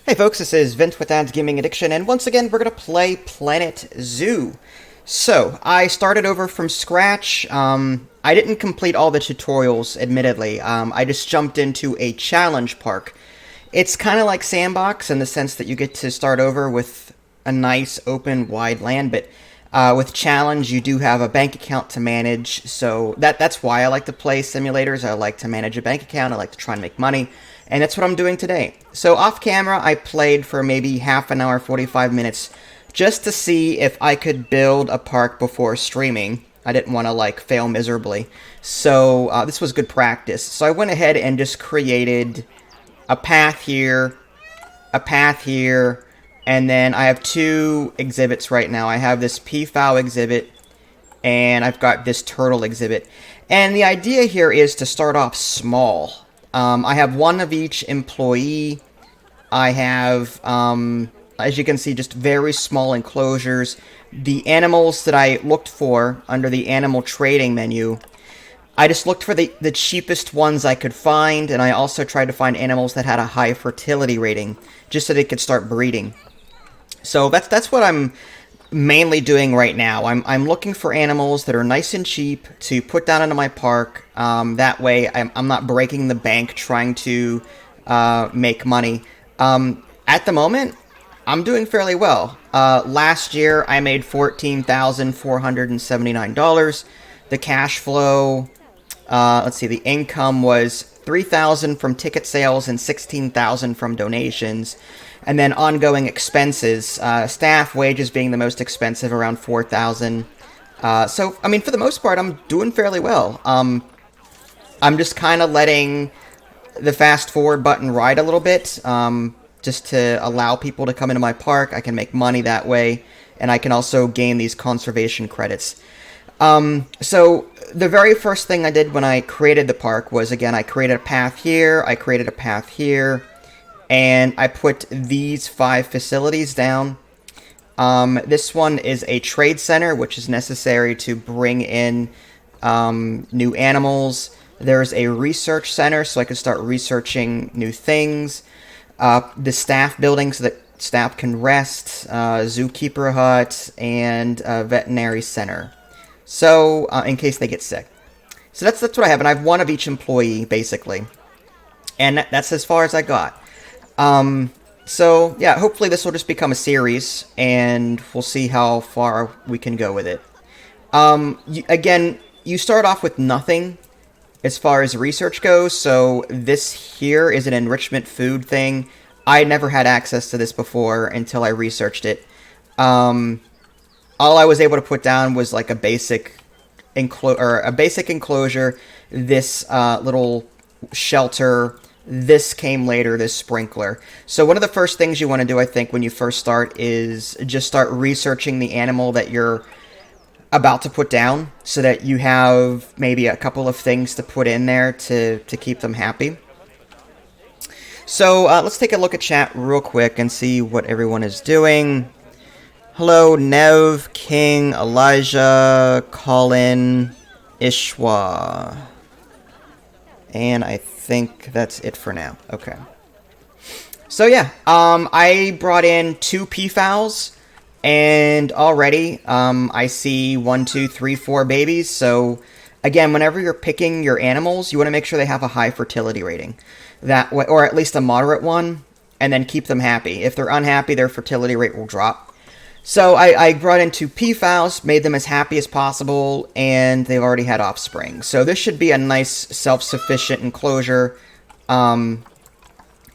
Hey folks, this is Vint with Ad's Gaming Addiction, and once again we're going to play Planet Zoo. So, I started over from scratch. I didn't complete all the tutorials, admittedly. I just jumped into a challenge park. It's kind of like Sandbox in the sense that you get to start over with a nice, open, wide land, but with challenge you do have a bank account to manage, so that's why I like to play simulators. I like to manage a bank account, I like to try and make money. And that's what I'm doing today. So off camera, I played for maybe half an hour, 45 minutes, just to see if I could build a park before streaming. I didn't want to, like, fail miserably. So this was good practice. So I went ahead and just created a path here, and then I have two exhibits right now. I have this peafowl exhibit, and I've got this turtle exhibit. And the idea here is to start off small. I have one of each employee. I have, as you can see, just very small enclosures. The animals that I looked for under the animal trading menu, I just looked for the cheapest ones I could find, and I also tried to find animals that had a high fertility rating, just so they could start breeding. So that's what I'm mainly doing right now. I'm looking for animals that are nice and cheap to put down into my park. That way I'm not breaking the bank trying to make money. At the moment, I'm doing fairly well. Last year I made $14,479. The cash flow, let's see, the income was $3,000 from ticket sales and $16,000 from donations. And then ongoing expenses, staff wages being the most expensive, around $4,000. So, I mean, for the most part, I'm doing fairly well. I'm just kind of letting the fast forward button ride a little bit, just to allow people to come into my park. I can make money that way, and I can also gain these conservation credits. So the very first thing I did when I created the park was, again, I created a path here, I created a path here, and I put these 5 facilities down. This one is a trade center, which is necessary to bring in new animals. There's a research center, so I can start researching new things. The staff building, so that staff can rest. Zookeeper hut, and veterinary center. So, in case they get sick. So that's what I have, and I have one of each employee, basically. And that's as far as I got. So, yeah, hopefully this will just become a series, and we'll see how far we can go with it. Again, you start off with nothing as far as research goes, so this here is an enrichment food thing. I never had access to this before until I researched it. All I was able to put down was like a basic enclosure, this little shelter. This came later, this sprinkler. So one of the first things you want to do, I think, when you first start is just start researching the animal that you're about to put down, so that you have maybe a couple of things to put in there to keep them happy. So let's take a look at chat real quick and see what everyone is doing. Hello, Nev, King, Elijah, Colin, Ishwa. And I think that's it for now. Okay. So yeah, I brought in 2 peafowls, and already I see 1, 2, 3, 4 babies. So again, whenever you're picking your animals, you want to make sure they have a high fertility rating, that way, or at least a moderate one, and then keep them happy. If they're unhappy, their fertility rate will drop. So I brought in 2 peafowls, made them as happy as possible, and they've already had offspring. So this should be a nice self-sufficient enclosure.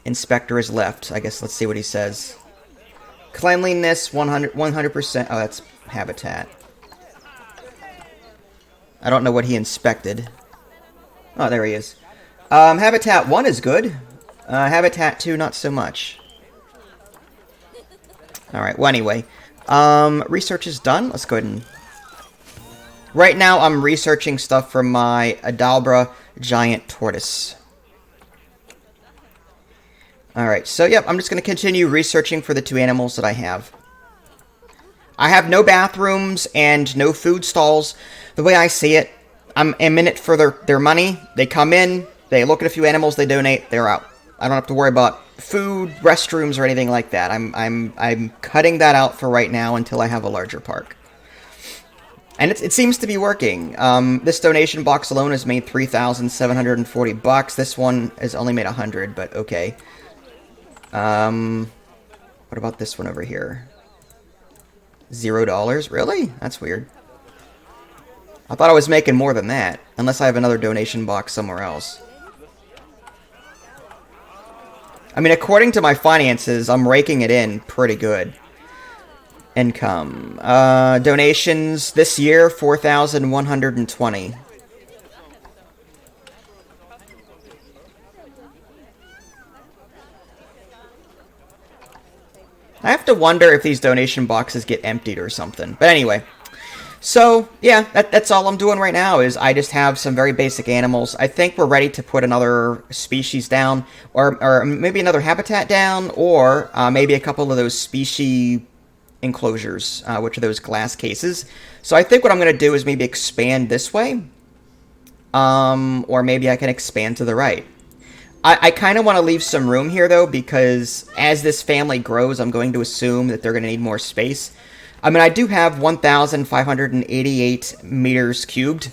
Inspector is left. I guess let's see what he says. Cleanliness, 100%. Oh, that's habitat. I don't know what he inspected. Oh, there he is. Habitat 1 is good. Habitat 2, not so much. Alright, well anyway. Research is done. Let's go ahead and... Right now, I'm researching stuff for my Adalbra giant tortoise. Alright, so yep, I'm just going to continue researching for the 2 animals that I have. I have no bathrooms and no food stalls. The way I see it, I'm in it for their money. They come in, they look at a few animals, they donate, they're out. I don't have to worry about food, restrooms, or anything like that. I'm cutting that out for right now until I have a larger park. And it seems to be working. This donation box alone has made $3,740. This one has only made 100, but okay. What about this one over here? $0? Really? That's weird. I thought I was making more than that, unless I have another donation box somewhere else. I mean, according to my finances, I'm raking it in pretty good. Income. Donations this year, 4,120. I have to wonder if these donation boxes get emptied or something. But anyway. So, yeah, that's all I'm doing right now is I just have some very basic animals. I think we're ready to put another species down, or maybe another habitat down, or maybe a couple of those species enclosures, which are those glass cases. So I think what I'm going to do is maybe expand this way, or maybe I can expand to the right. I kind of want to leave some room here, though, because as this family grows, I'm going to assume that they're going to need more space. I mean, I do have 1,588 meters cubed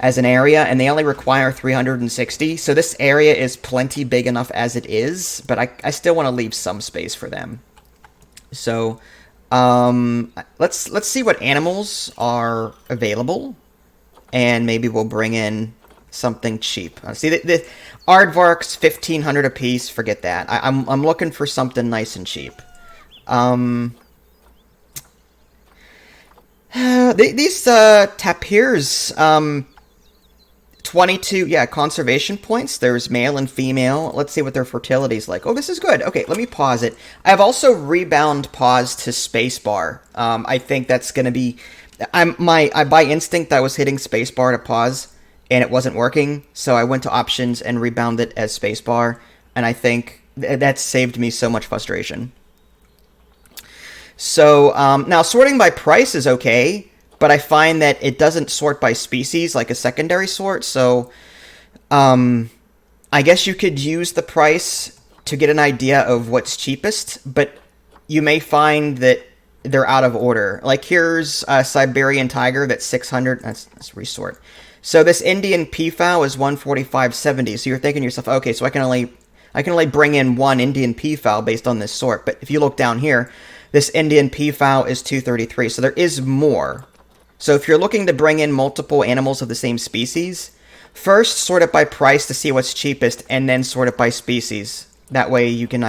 as an area, and they only require 360, so this area is plenty big enough as it is, but I still want to leave some space for them. So, let's see what animals are available, and maybe we'll bring in something cheap. See, the aardvarks, 1,500 a piece, forget that. I'm looking for something nice and cheap. These tapirs, 22, yeah, conservation points. There's male and female. Let's see what their fertility is like. Oh, this is good. Okay, let me pause it. I've also rebound paused to spacebar. I think that's going to be... by instinct, I was hitting spacebar to pause, and it wasn't working, so I went to options and rebound it as spacebar, and I think that saved me so much frustration. So, now sorting by price is okay, but I find that it doesn't sort by species like a secondary sort, so I guess you could use the price to get an idea of what's cheapest, but you may find that they're out of order. Like here's a Siberian tiger that's 600, let's resort. So this Indian peafowl is 145.70, so you're thinking to yourself, okay, so I can only bring in one Indian peafowl based on this sort, but if you look down here, this Indian peafowl is 233, so there is more. So if you're looking to bring in multiple animals of the same species, first sort it by price to see what's cheapest, and then sort it by species. That way you can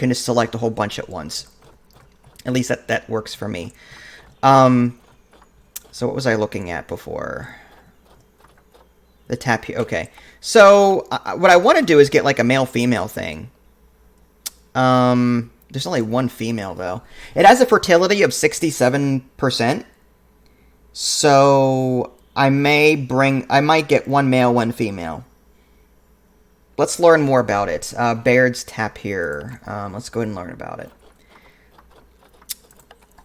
just select a whole bunch at once. At least that works for me. So what was I looking at before? The tapir. Okay. So what I want to do is get like a male-female thing. There's only one female, though. It has a fertility of 67%. So I might get one male, one female. Let's learn more about it. Baird's tapir. Let's go ahead and learn about it.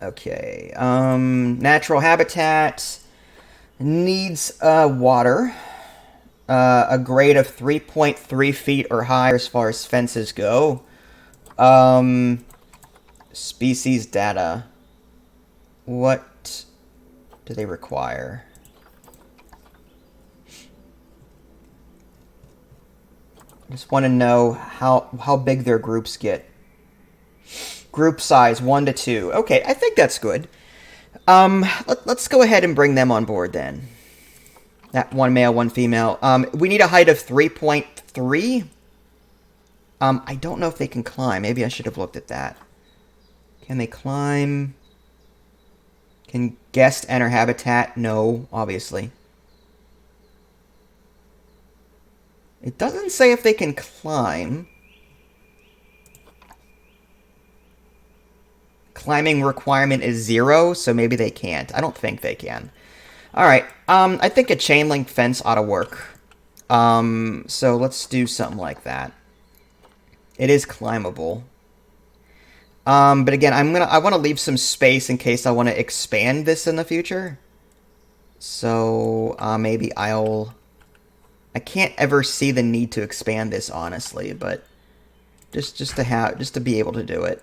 Okay. Natural habitat. Needs water. A grade of 3.3 feet or higher as far as fences go. Species data. What do they require? I just want to know how big their groups get. Group size 1 to 2. Okay, I think that's good. Let's go ahead and bring them on board then. That one male, one female. We need a height of 3.3. I don't know if they can climb. Maybe I should have looked at that. Can they climb? Can guest enter habitat? No, obviously. It doesn't say if they can climb. Climbing requirement is 0, so maybe they can't. I don't think they can. Alright, I think a chain link fence ought to work. So let's do something like that. It is climbable. But again, I want to leave some space in case I want to expand this in the future. So, maybe I can't ever see the need to expand this, honestly, but just to be able to do it.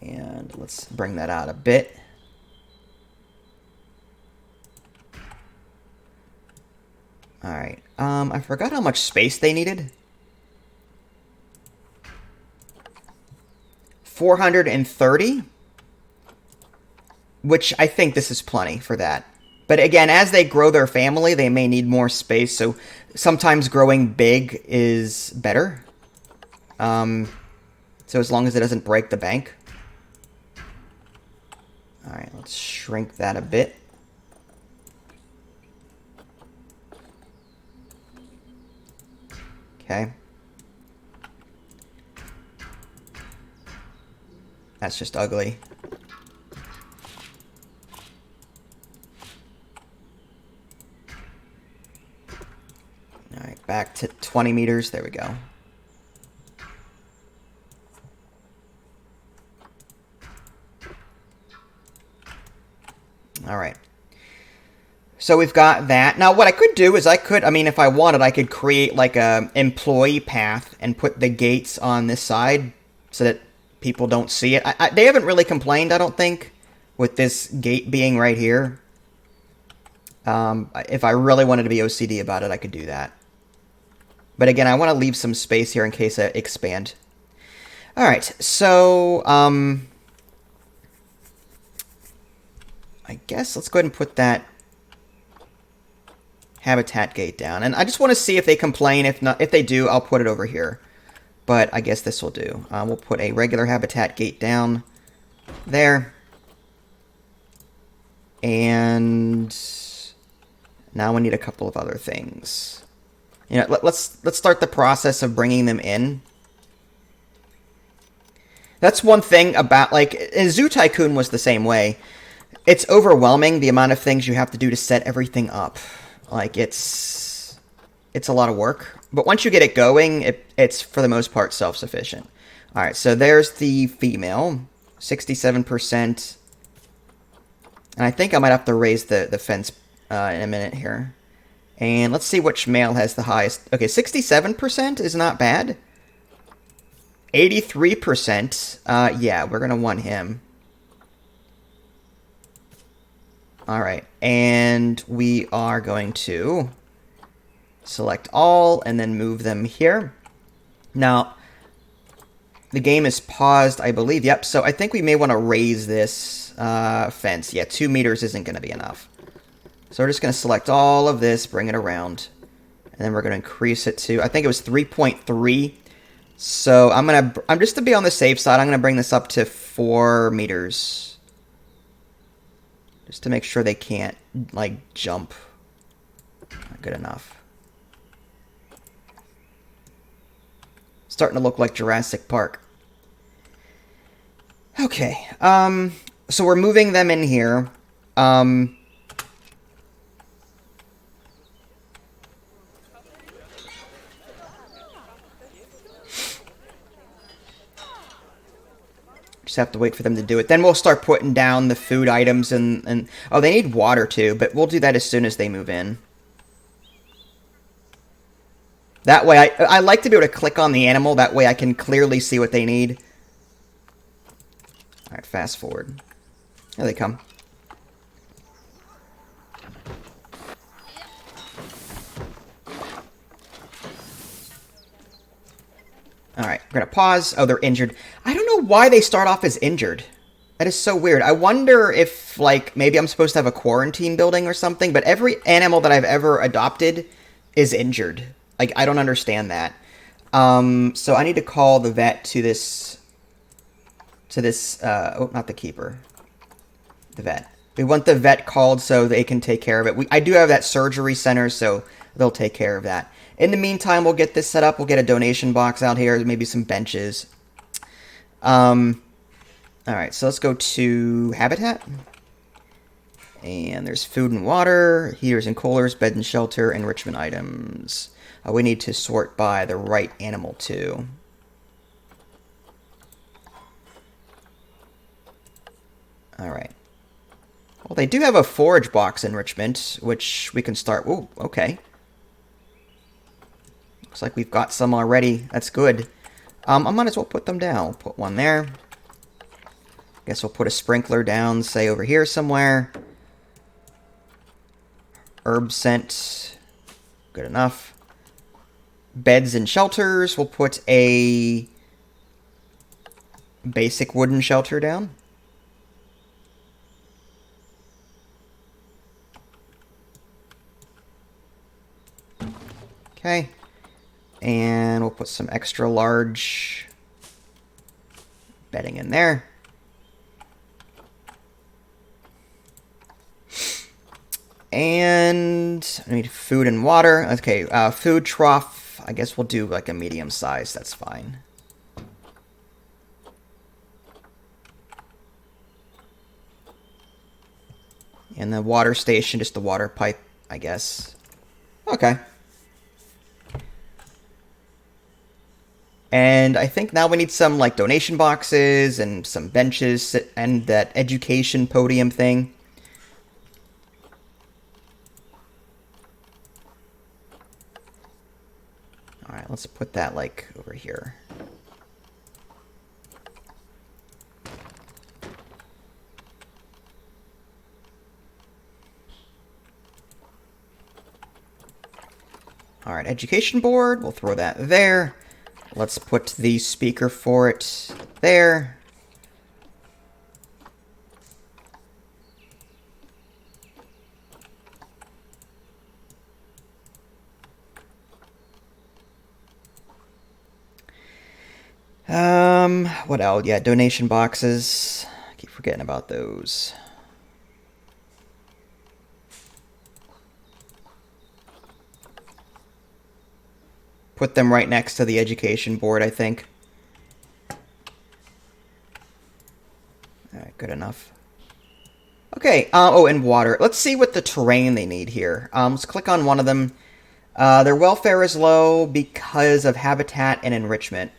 And let's bring that out a bit. All right. I forgot how much space they needed. 430, which I think this is plenty for that. But again, as they grow their family, they may need more space. So sometimes growing big is better. So as long as it doesn't break the bank. All right, let's shrink that a bit. Okay. That's just ugly. All right, back to 20 meters. There we go. All right. So we've got that. Now what I could do is I mean, if I wanted, I could create like a employee path and put the gates on this side so that people don't see it. They haven't really complained, I don't think, with this gate being right here. If I really wanted to be OCD about it, I could do that. But again, I want to leave some space here in case I expand. All right, so I guess let's go ahead and put that habitat gate down. And I just want to see if they complain. If not, if they do, I'll put it over here. But I guess this will do. We'll put a regular habitat gate down there. And now we need a couple of other things. You know, let's start the process of bringing them in. That's one thing about, like, Zoo Tycoon was the same way. It's overwhelming, the amount of things you have to do to set everything up. Like, it's a lot of work. But once you get it going, it's for the most part self-sufficient. All right, so there's the female, 67%. And I think I might have to raise the fence in a minute here. And let's see which male has the highest. Okay, 67% is not bad. 83%, yeah, we're going to want him. All right, and we are going to select all and then move them here. Now, the game is paused, I believe. Yep, so I think we may want to raise this fence. Yeah, 2 meters isn't going to be enough. So we're just going to select all of this, bring it around, and then we're going to increase it to, I think it was 3.3. So I'm just to be on the safe side, I'm going to bring this up to 4 meters. Just to make sure they can't, like, jump. Not good enough. Starting to look like Jurassic Park. Okay, so we're moving them in here. Just have to wait for them to do it. Then we'll start putting down the food items and oh, they need water too, but we'll do that as soon as they move in. That way, I like to be able to click on the animal. That way I can clearly see what they need. All right, fast forward. There they come. Alright, we're going to pause. Oh, they're injured. I don't know why they start off as injured. That is so weird. I wonder if, like, maybe I'm supposed to have a quarantine building or something, but every animal that I've ever adopted is injured. Like, I don't understand that. So I need to call the vet to this, oh, not the keeper. The vet. We want the vet called so they can take care of it. I do have that surgery center, so they'll take care of that. In the meantime, we'll get this set up. We'll get a donation box out here, maybe some benches. All right, so let's go to Habitat. And there's food and water, heaters and coolers, bed and shelter, enrichment items. We need to sort by the right animal, too. All right. Well, they do have a forage box enrichment, which we can start. Ooh, okay. Looks like we've got some already. That's good. I might as well put them down. Put one there. Guess we'll put a sprinkler down, say over here somewhere. Herb scent. Good enough. Beds and shelters. We'll put a basic wooden shelter down. Okay. And we'll put some extra large bedding in there. And I need food and water. Okay, food trough. I guess we'll do like a medium size. That's fine. And the water station, just the water pipe, I guess. Okay. And I think now we need some like donation boxes and some benches and that education podium thing. All right, let's put that like over here. All right, education board, we'll throw that there. Let's put the speaker for it there. What else? Yeah, donation boxes. I keep forgetting about those. Put them right next to the education board, I think. Alright, good enough. Okay, oh, and water. Let's see what the terrain they need here. Let's click on one of them. Their welfare is low because of habitat and enrichment.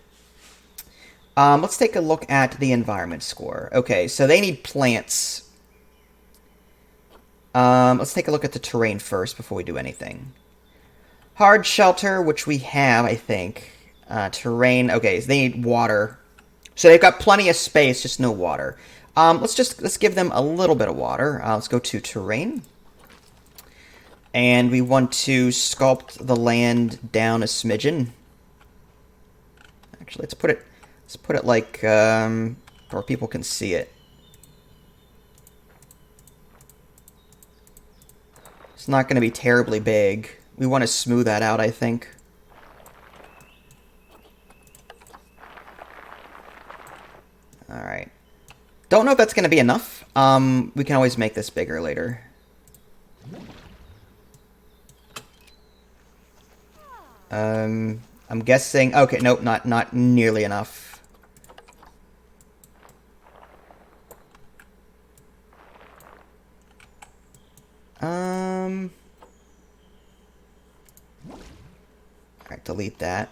Let's take a look at the environment score. Okay, so they need plants. Let's take a look at the terrain first before we do anything. Hard shelter, which we have, I think. Terrain, okay, so they need water. So they've got plenty of space, just no water. Let's give them a little bit of water. Let's go to terrain. And we want to sculpt the land down a smidgen. Actually, let's put it like where people can see it. It's not going to be terribly big. We want to smooth that out, I think. Alright. Don't know if that's going to be enough. We can always make this bigger later. I'm guessing... Okay, nope, not nearly enough. Alright, delete that.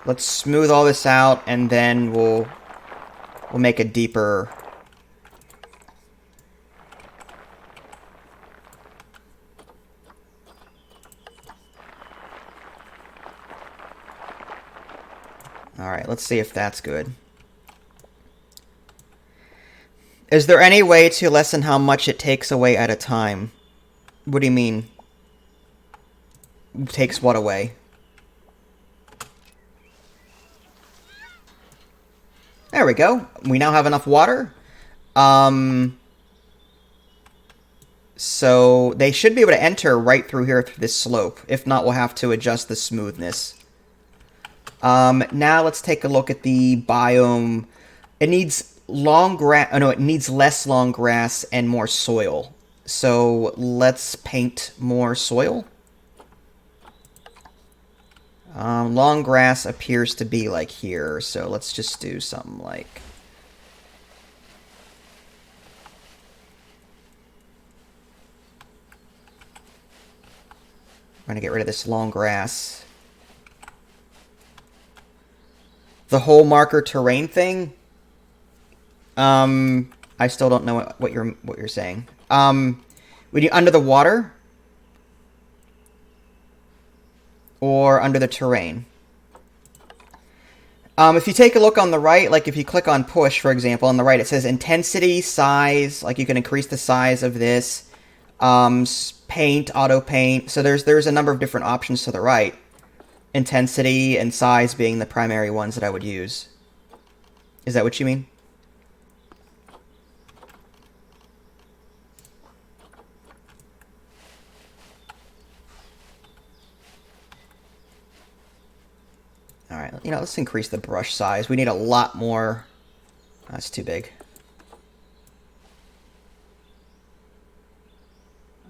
Let's smooth all this out, and then we'll make a deeper... Alright, let's see if that's good. Is there any way to lessen how much it takes away at a time? What do you mean? Takes what away? There we go. We now have enough water. So they should be able to enter right through here through this slope. If not, we'll have to adjust the smoothness. Now let's take a look at the biome. It needs long grass. Oh no, it needs less long grass and more soil. So let's paint more soil. Long grass appears to be like here, so let's just do something like... I'm gonna get rid of this long grass. The whole marker terrain thing? I still don't know what you're saying. We do under the water. or under the terrain. If you take a look on the right, like if you click on push, for example, on the right, it says intensity, size, like you can increase the size of this, paint, auto paint. So there's a number of different options to the right. Intensity and size being the primary ones that I would use. Is that what you mean? Alright, let's increase the brush size. We need a lot more. That's too big.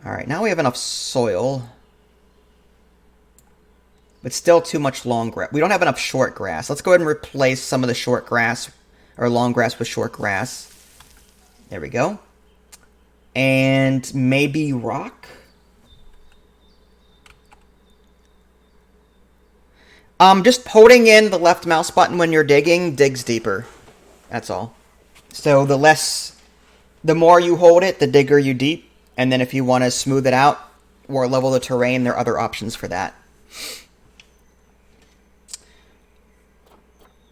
Alright, now we have enough soil. But still too much long grass. We don't have enough short grass. Let's go ahead and replace some of the short grass, or long grass with short grass. There we go. And maybe rock? Just holding in the left mouse button when you're digging digs deeper. That's all. So the more you hold it, the digger you deep. And then if you want to smooth it out or level the terrain, there are other options for that.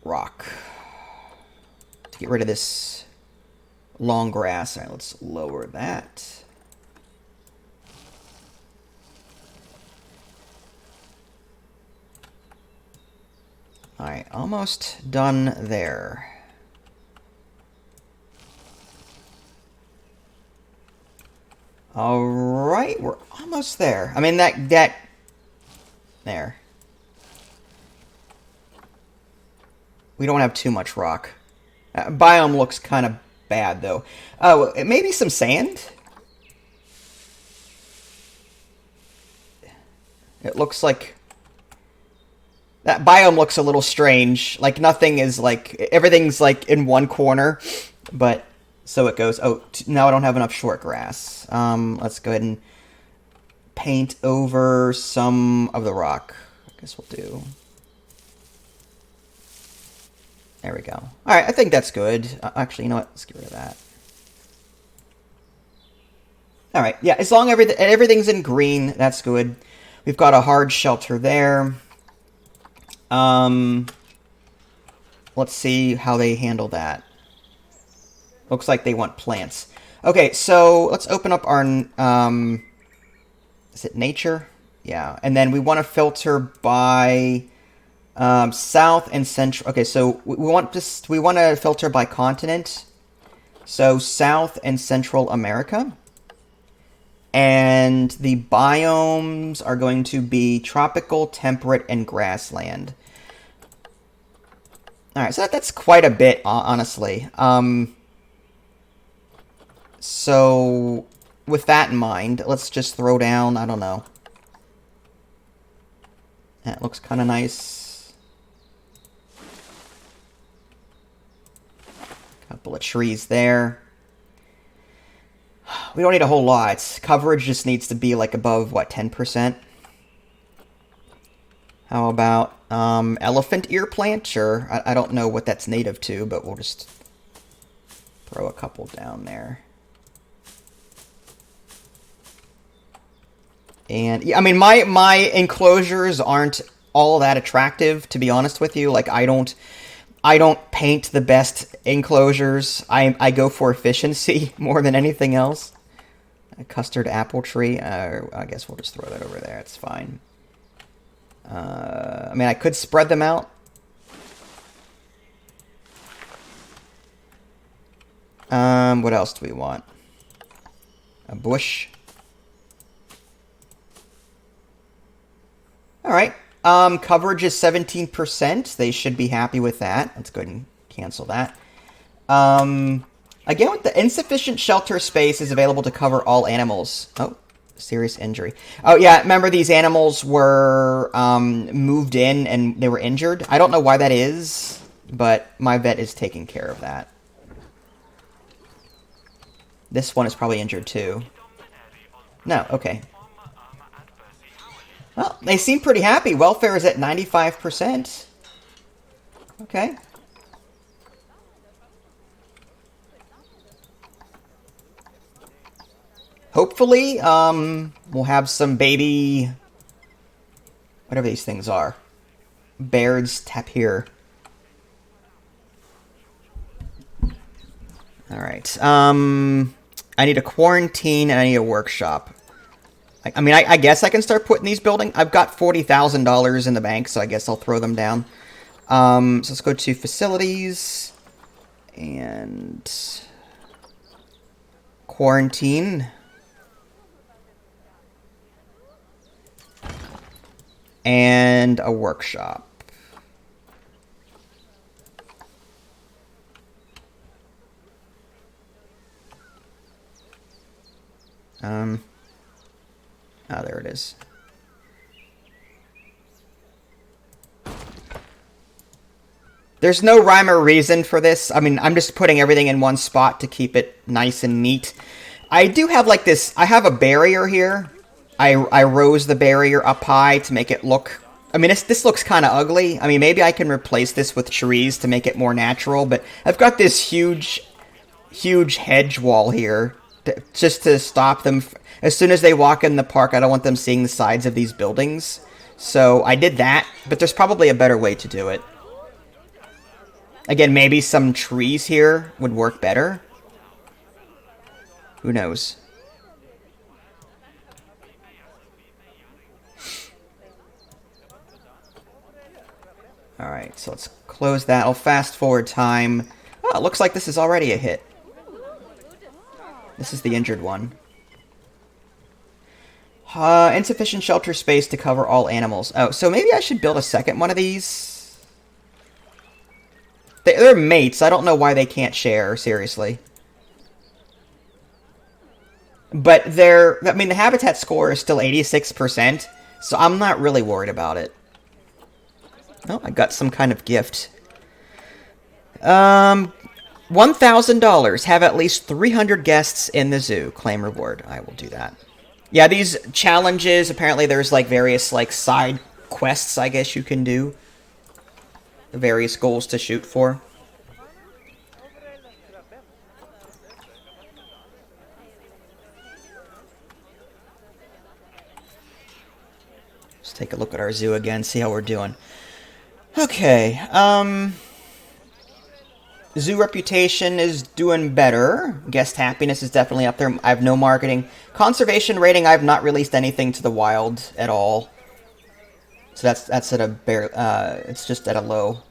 Rock. To get rid of this long grass. All right, let's lower that. Alright, almost done there. Alright, we're almost there. I mean, that there. We don't have too much rock. Biome looks kind of bad, though. Oh, maybe some sand? It looks like... That biome looks a little strange. Like, nothing is, like... Everything's, like, in one corner. But, so it goes. Oh, now I don't have enough short grass. Let's go ahead and paint over some of the rock. I guess we'll do... There we go. Alright, I think that's good. Actually, you know what? Let's get rid of that. Alright, yeah, as long as everything's in green, that's good. We've got a hard shelter there. Let's see how they handle that. Looks like they want plants. Okay, so let's open up our... is it nature? Yeah, and then we want to filter by... south and central. Okay, so we want to filter by continent. So South and Central America. And the biomes are going to be tropical, temperate, and grassland. Alright, so that's quite a bit, honestly. So, with that in mind, let's just throw down, I don't know. That looks kind of nice. Couple of trees there. We don't need a whole lot. Coverage just needs to be like above, what, 10%? How about elephant ear plant? Sure. I don't know what that's native to, but we'll just throw a couple down there. And yeah, I mean, my enclosures aren't all that attractive, to be honest with you. Like, I don't paint the best enclosures. I go for efficiency more than anything else. A custard apple tree. I guess we'll just throw that over there. It's fine. I mean, I could spread them out. What else do we want? A bush. All right. Coverage is 17%. They should be happy with that. Let's go ahead and cancel that. Again, with the insufficient shelter space is available to cover all animals. Oh, serious injury. Oh, yeah, remember these animals were moved in and they were injured? I don't know why that is, but my vet is taking care of that. This one is probably injured too. No, okay. Well, they seem pretty happy. Welfare is at 95%. Okay. Hopefully, we'll have some baby Whatever these things are. Baird's Tapir. Alright. I need a quarantine and I need a workshop. I mean, I guess I can start putting these buildings. I've got $40,000 in the bank, so I guess I'll throw them down. So let's go to facilities. And quarantine. And a workshop. Oh, there it is. There's no rhyme or reason for this. I mean, I'm just putting everything in one spot to keep it nice and neat. I do have like this, I have a barrier here. I rose the barrier up high to make it look, I mean, this looks kind of ugly. I mean, maybe I can replace this with trees to make it more natural, but I've got this huge hedge wall here just to stop them. As soon as they walk in the park, I don't want them seeing the sides of these buildings. So I did that, but there's probably a better way to do it. Again, maybe some trees here would work better. Who knows? Alright, so let's close that. I'll fast forward time. Oh, it looks like this is already a hit. This is the injured one. Insufficient shelter space to cover all animals. Oh, so maybe I should build a second one of these? They're mates. I don't know why they can't share, seriously. But I mean, the habitat score is still 86%, so I'm not really worried about it. Oh, I got some kind of gift. $1,000. Have at least 300 guests in the zoo. Claim reward. I will do that. Yeah, these challenges, apparently there's like various like side quests, I guess you can do. Various goals to shoot for. Let's take a look at our zoo again, see how we're doing. Okay, zoo reputation is doing better. Guest happiness is definitely up there. I have no marketing. Conservation rating, I have not released anything to the wild at all. So that's at a bare, it's just at a low.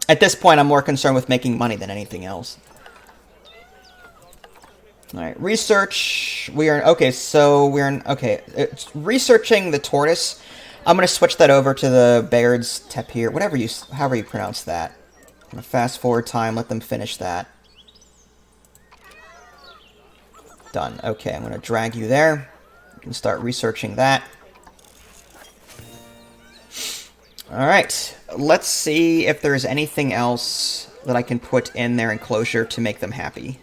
At this point, I'm more concerned with making money than anything else. Alright, research. Okay, it's researching the tortoise. I'm going to switch that over to the Baird's Tapir, however you pronounce that. I'm going to fast forward time, let them finish that. Done. Okay, I'm going to drag you there. You can start researching that. Alright, let's see if there's anything else that I can put in their enclosure to make them happy.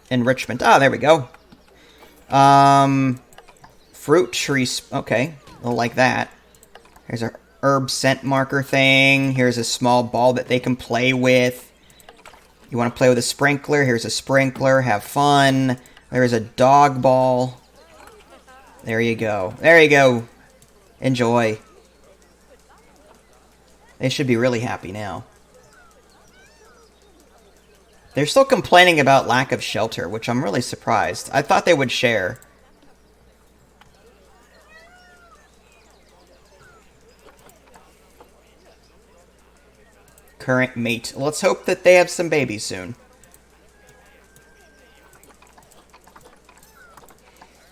Enrichment. Ah, there we go. Fruit trees. Okay, they'll like that. Here's a herb scent marker thing. Here's a small ball that they can play with. You want to play with a sprinkler? Here's a sprinkler. Have fun. There's a dog ball. There you go. There you go. Enjoy. They should be really happy now. They're still complaining about lack of shelter, which I'm really surprised. I thought they would share. Current mate. Let's hope that they have some babies soon.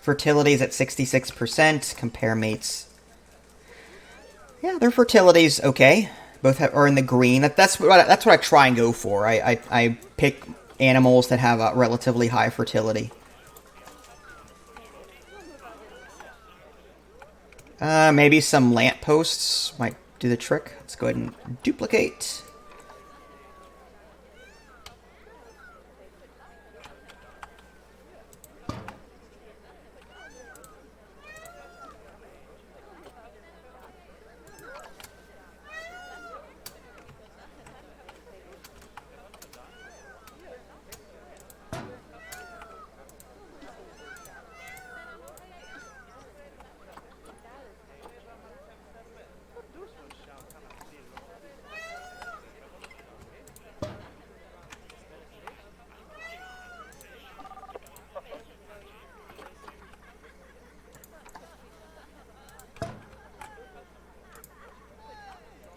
Fertility's at 66%. Compare mates. Yeah, their fertility's okay. Both are in the green. That's what I try and go for. I pick animals that have a relatively high fertility. Maybe some lampposts might do the trick. Let's go ahead and duplicate.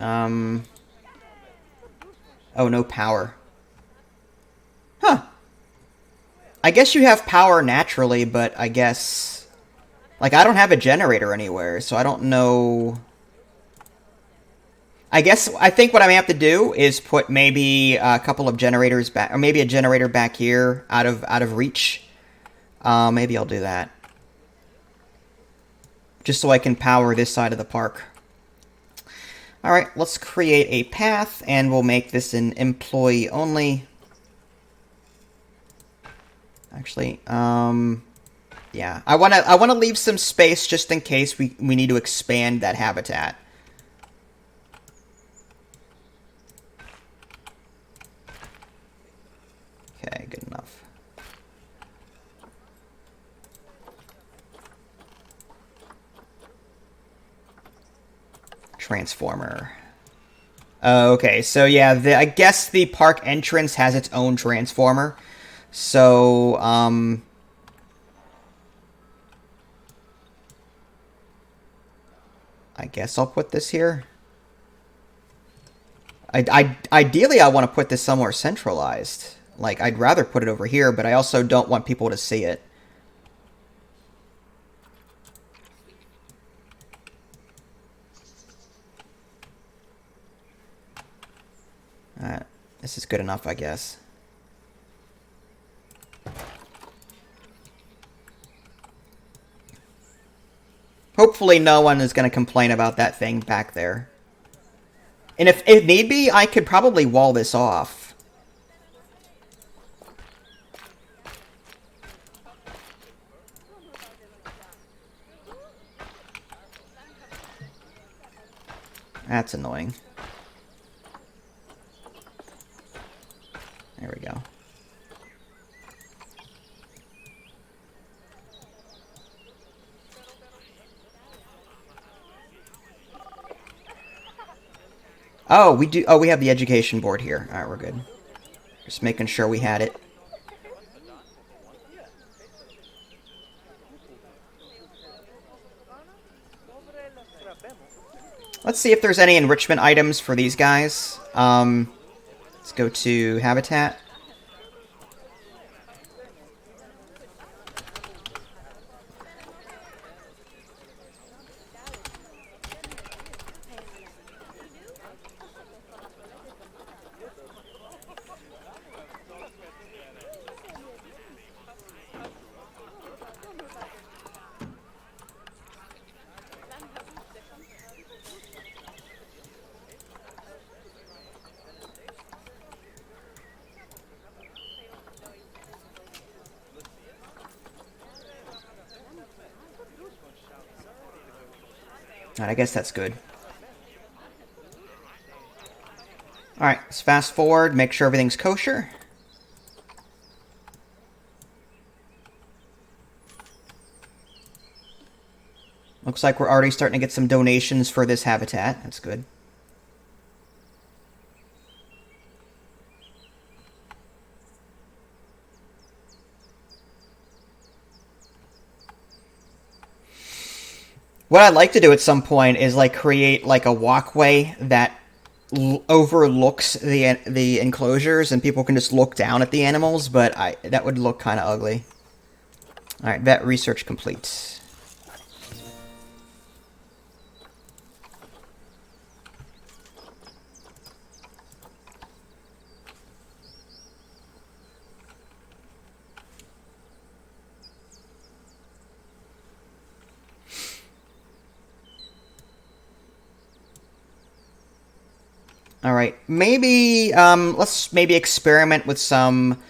Oh, no power. Huh. I guess you have power naturally, but I guess... Like, I don't have a generator anywhere, so I don't know... I think what I may have to do is put maybe a couple of generators back, or maybe a generator back here out of reach. Maybe I'll do that. Just so I can power this side of the park. Alright, let's create a path, and we'll make this an employee only. Actually, yeah. I wanna leave some space just in case we need to expand that habitat. Okay, good enough. Transformer. Okay, so yeah, I guess the park entrance has its own transformer. So, I guess I'll put this here. Ideally, I want to put this somewhere centralized. Like, I'd rather put it over here, but I also don't want people to see it. This is good enough, I guess. Hopefully no one is going to complain about that thing back there. And if need be, I could probably wall this off. That's annoying. There we go. Oh, we do. Oh, we have the education board here. All right, we're good. Just making sure we had it. Let's see if there's any enrichment items for these guys. Let's go to habitat. Alright, I guess that's good. Alright, let's fast forward, make sure everything's kosher. Looks like we're already starting to get some donations for this habitat. That's good. What I'd like to do at some point is like create like a walkway that overlooks the enclosures, and people can just look down at the animals. But that would look kind of ugly. All right, vet research complete. All right, maybe let's maybe experiment with some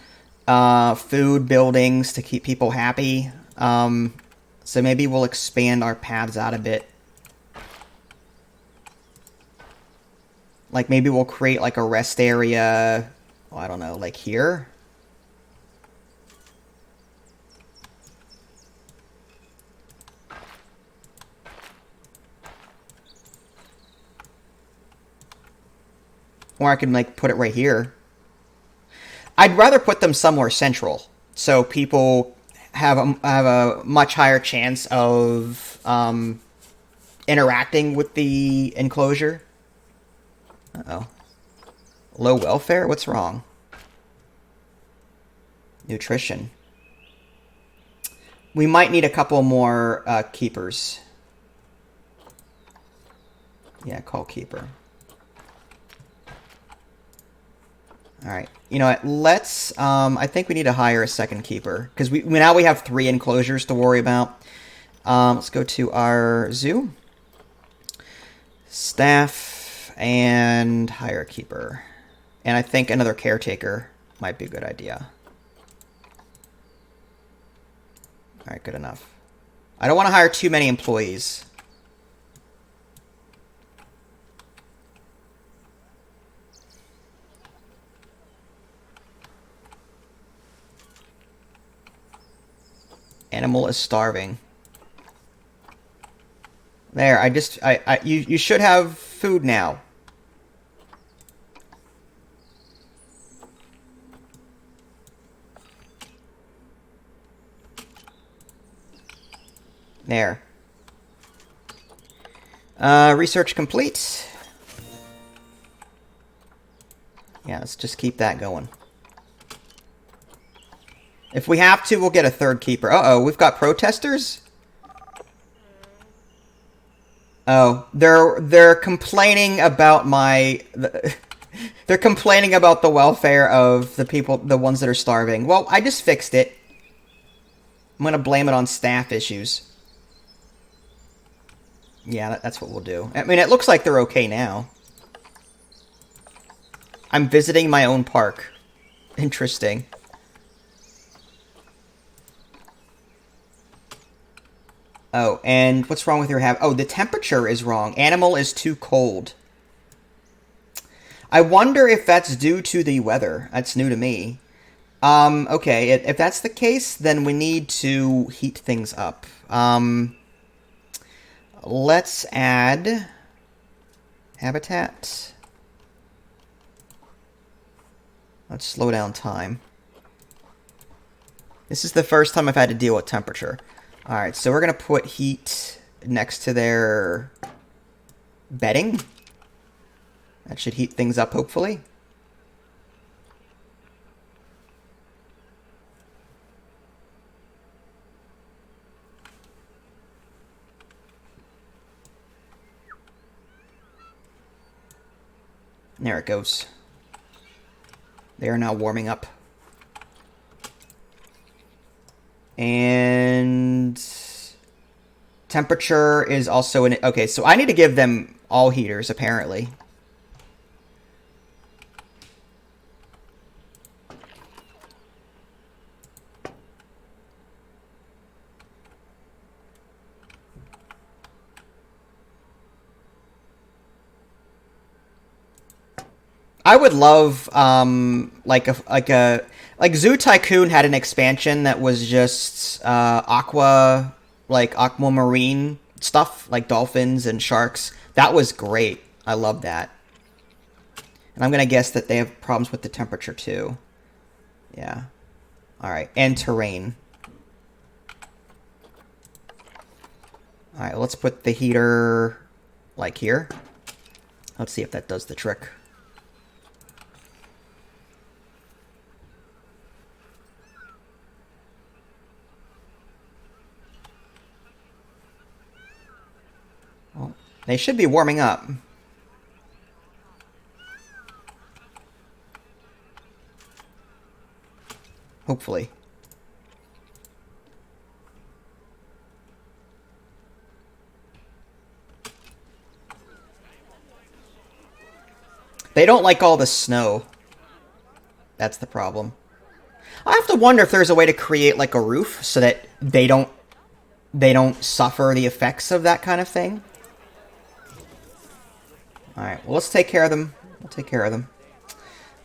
food buildings to keep people happy. So maybe we'll expand our paths out a bit. Like maybe we'll create like a rest area. Well, I don't know, like here. Or I can, like, put it right here. I'd rather put them somewhere central, so people have a much higher chance of interacting with the enclosure. Uh-oh. Low welfare? What's wrong? Nutrition. We might need a couple more keepers. Yeah, call keeper. Alright. You know what? Let's... I think we need to hire a second keeper. Because now we have 3 enclosures to worry about. Let's go to our zoo. Staff and hire a keeper. And I think another caretaker might be a good idea. Alright, good enough. I don't want to hire too many employees. Animal is starving. There, you should have food now. There. Research complete. Yeah, let's just keep that going. If we have to, we'll get a third keeper. Uh-oh, we've got protesters? Oh, they're complaining about they're complaining about the welfare of the people, the ones that are starving. Well, I just fixed it. I'm gonna blame it on staff issues. Yeah, that's what we'll do. I mean, it looks like they're okay now. I'm visiting my own park. Interesting. Oh, and what's wrong with your habit? Oh, the temperature is wrong. Animal is too cold. I wonder if that's due to the weather. That's new to me. Okay, if that's the case, then we need to heat things up. Let's add habitat. Let's slow down time. This is the first time I've had to deal with temperature. Alright, so we're going to put heat next to their bedding. That should heat things up, hopefully. There it goes. They are now warming up. And temperature is also in it. Okay, so I need to give them all heaters, apparently. I would love like Zoo Tycoon had an expansion that was just aquamarine stuff, like dolphins and sharks. That was great. I love that. And I'm gonna guess that they have problems with the temperature too. Yeah. All right, and terrain. All right, let's put the heater like here. Let's see if that does the trick. Well, they should be warming up. Hopefully. They don't like all the snow. That's the problem. I have to wonder if there's a way to create like a roof so that they don't suffer the effects of that kind of thing. Alright, well, let's take care of them. We'll take care of them.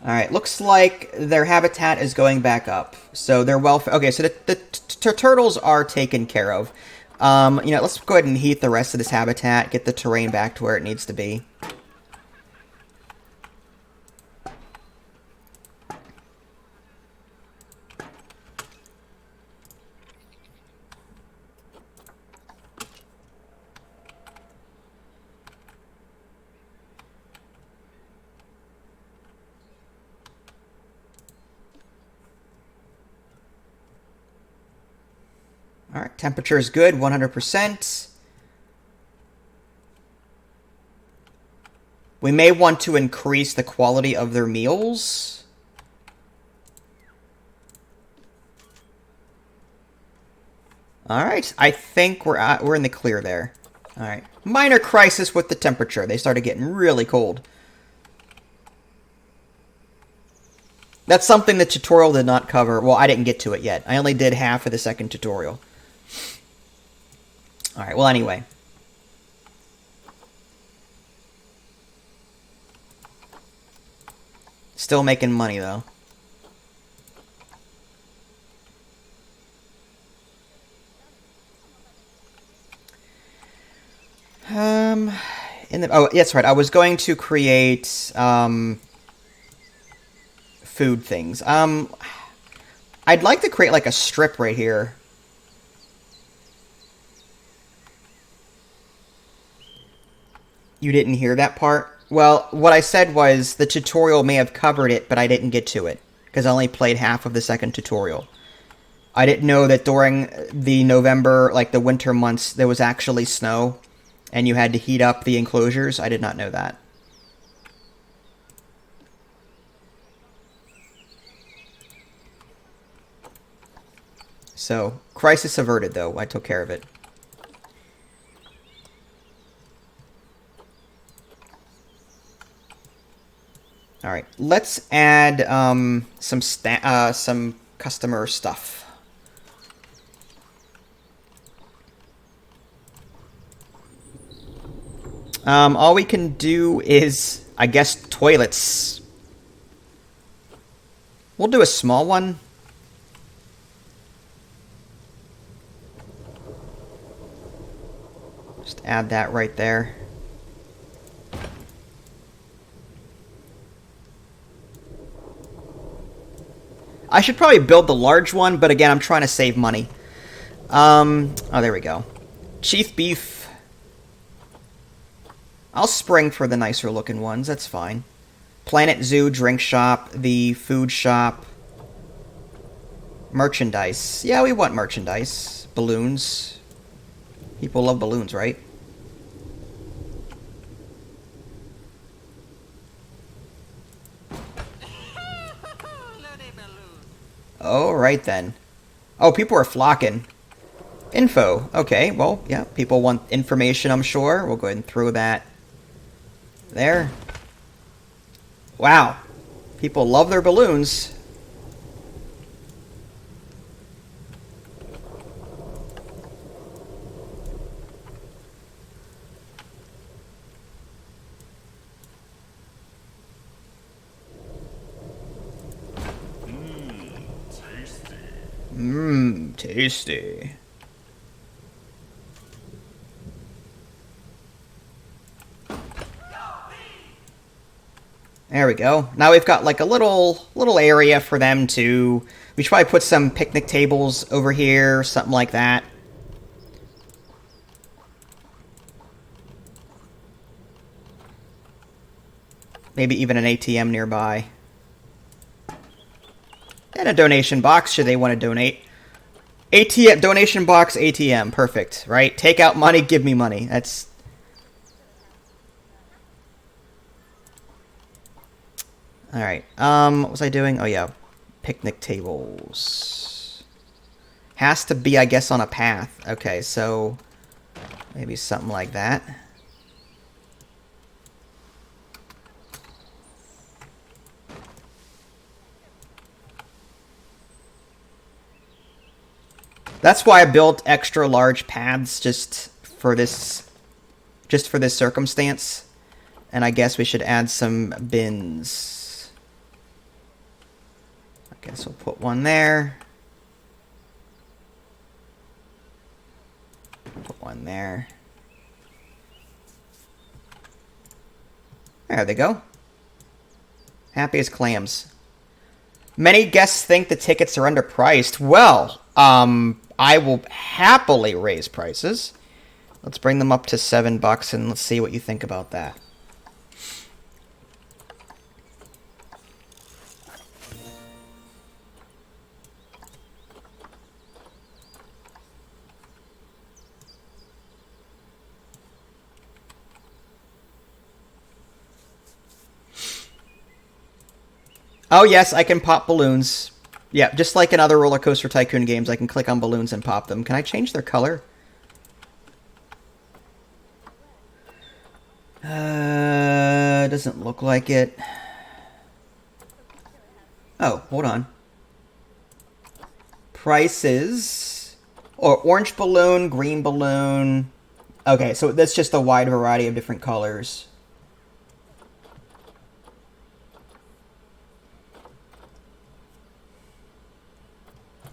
Alright, looks like their habitat is going back up. So they're okay, so the turtles are taken care of. You know, let's go ahead and heat the rest of this habitat, get the terrain back to where it needs to be. All right, temperature is good, 100%. We may want to increase the quality of their meals. All right, I think we're in the clear there. All right, minor crisis with the temperature. They started getting really cold. That's something the tutorial did not cover. Well, I didn't get to it yet. I only did half of the second tutorial. All right, well, anyway. Still making money, though. Oh, that's right. I was going to create, food things. I'd like to create, like, a strip right here. You didn't hear that part? Well, what I said was the tutorial may have covered it, but I didn't get to it, because I only played half of the second tutorial. I didn't know that during the November, like the winter months, there was actually snow, and you had to heat up the enclosures. I did not know that. So, crisis averted, though. I took care of it. All right, let's add some customer stuff. All we can do is, I guess, toilets. We'll do a small one. Just add that right there. I should probably build the large one, but again, I'm trying to save money. Oh, there we go. Chief beef. I'll spring for the nicer looking ones, that's fine. Planet Zoo, drink shop, the food shop. Merchandise. Yeah, we want merchandise. Balloons. People love balloons, right? Oh, right then. Oh, people are flocking. Info. Okay, well, yeah, people want information, I'm sure. We'll go ahead and throw that there. Wow. People love their balloons. Mmm, tasty. There we go. Now we've got like a little area for them to... We should probably put some picnic tables over here, something like that. Maybe even an ATM nearby. And a donation box, should they want to donate. ATM, donation box, ATM, perfect, right? Take out money, give me money. That's... Alright, what was I doing? Oh yeah, picnic tables. Has to be, I guess, on a path. Okay, so maybe something like that. That's why I built extra large paths just for this circumstance. And I guess we should add some bins. I guess we'll put one there. Put one there. There they go. Happy as clams. Many guests think the tickets are underpriced. Well, I will happily raise prices. Let's bring them up to $7 and let's see what you think about that. Oh, yes, I can pop balloons. Yeah, just like in other Roller Coaster Tycoon games, I can click on balloons and pop them. Can I change their color? Doesn't look like it. Oh, hold on. Prices. Or orange balloon, green balloon. Okay, so that's just a wide variety of different colors.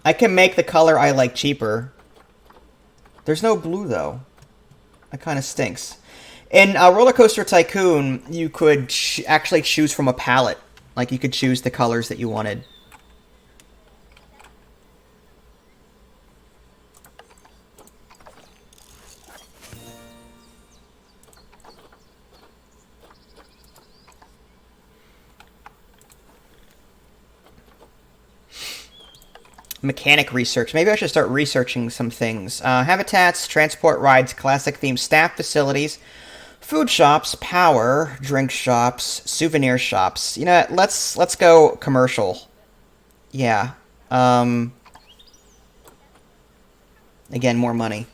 I can make the color I like cheaper. There's no blue, though. That kind of stinks. In Roller Coaster Tycoon, you could actually choose from a palette. Like, you could choose the colors that you wanted. Mechanic research. Maybe I should start researching some things. Habitats, transport rides, classic theme, staff facilities, food shops, power, drink shops, souvenir shops. You know, let's go commercial. Yeah. Again, more money.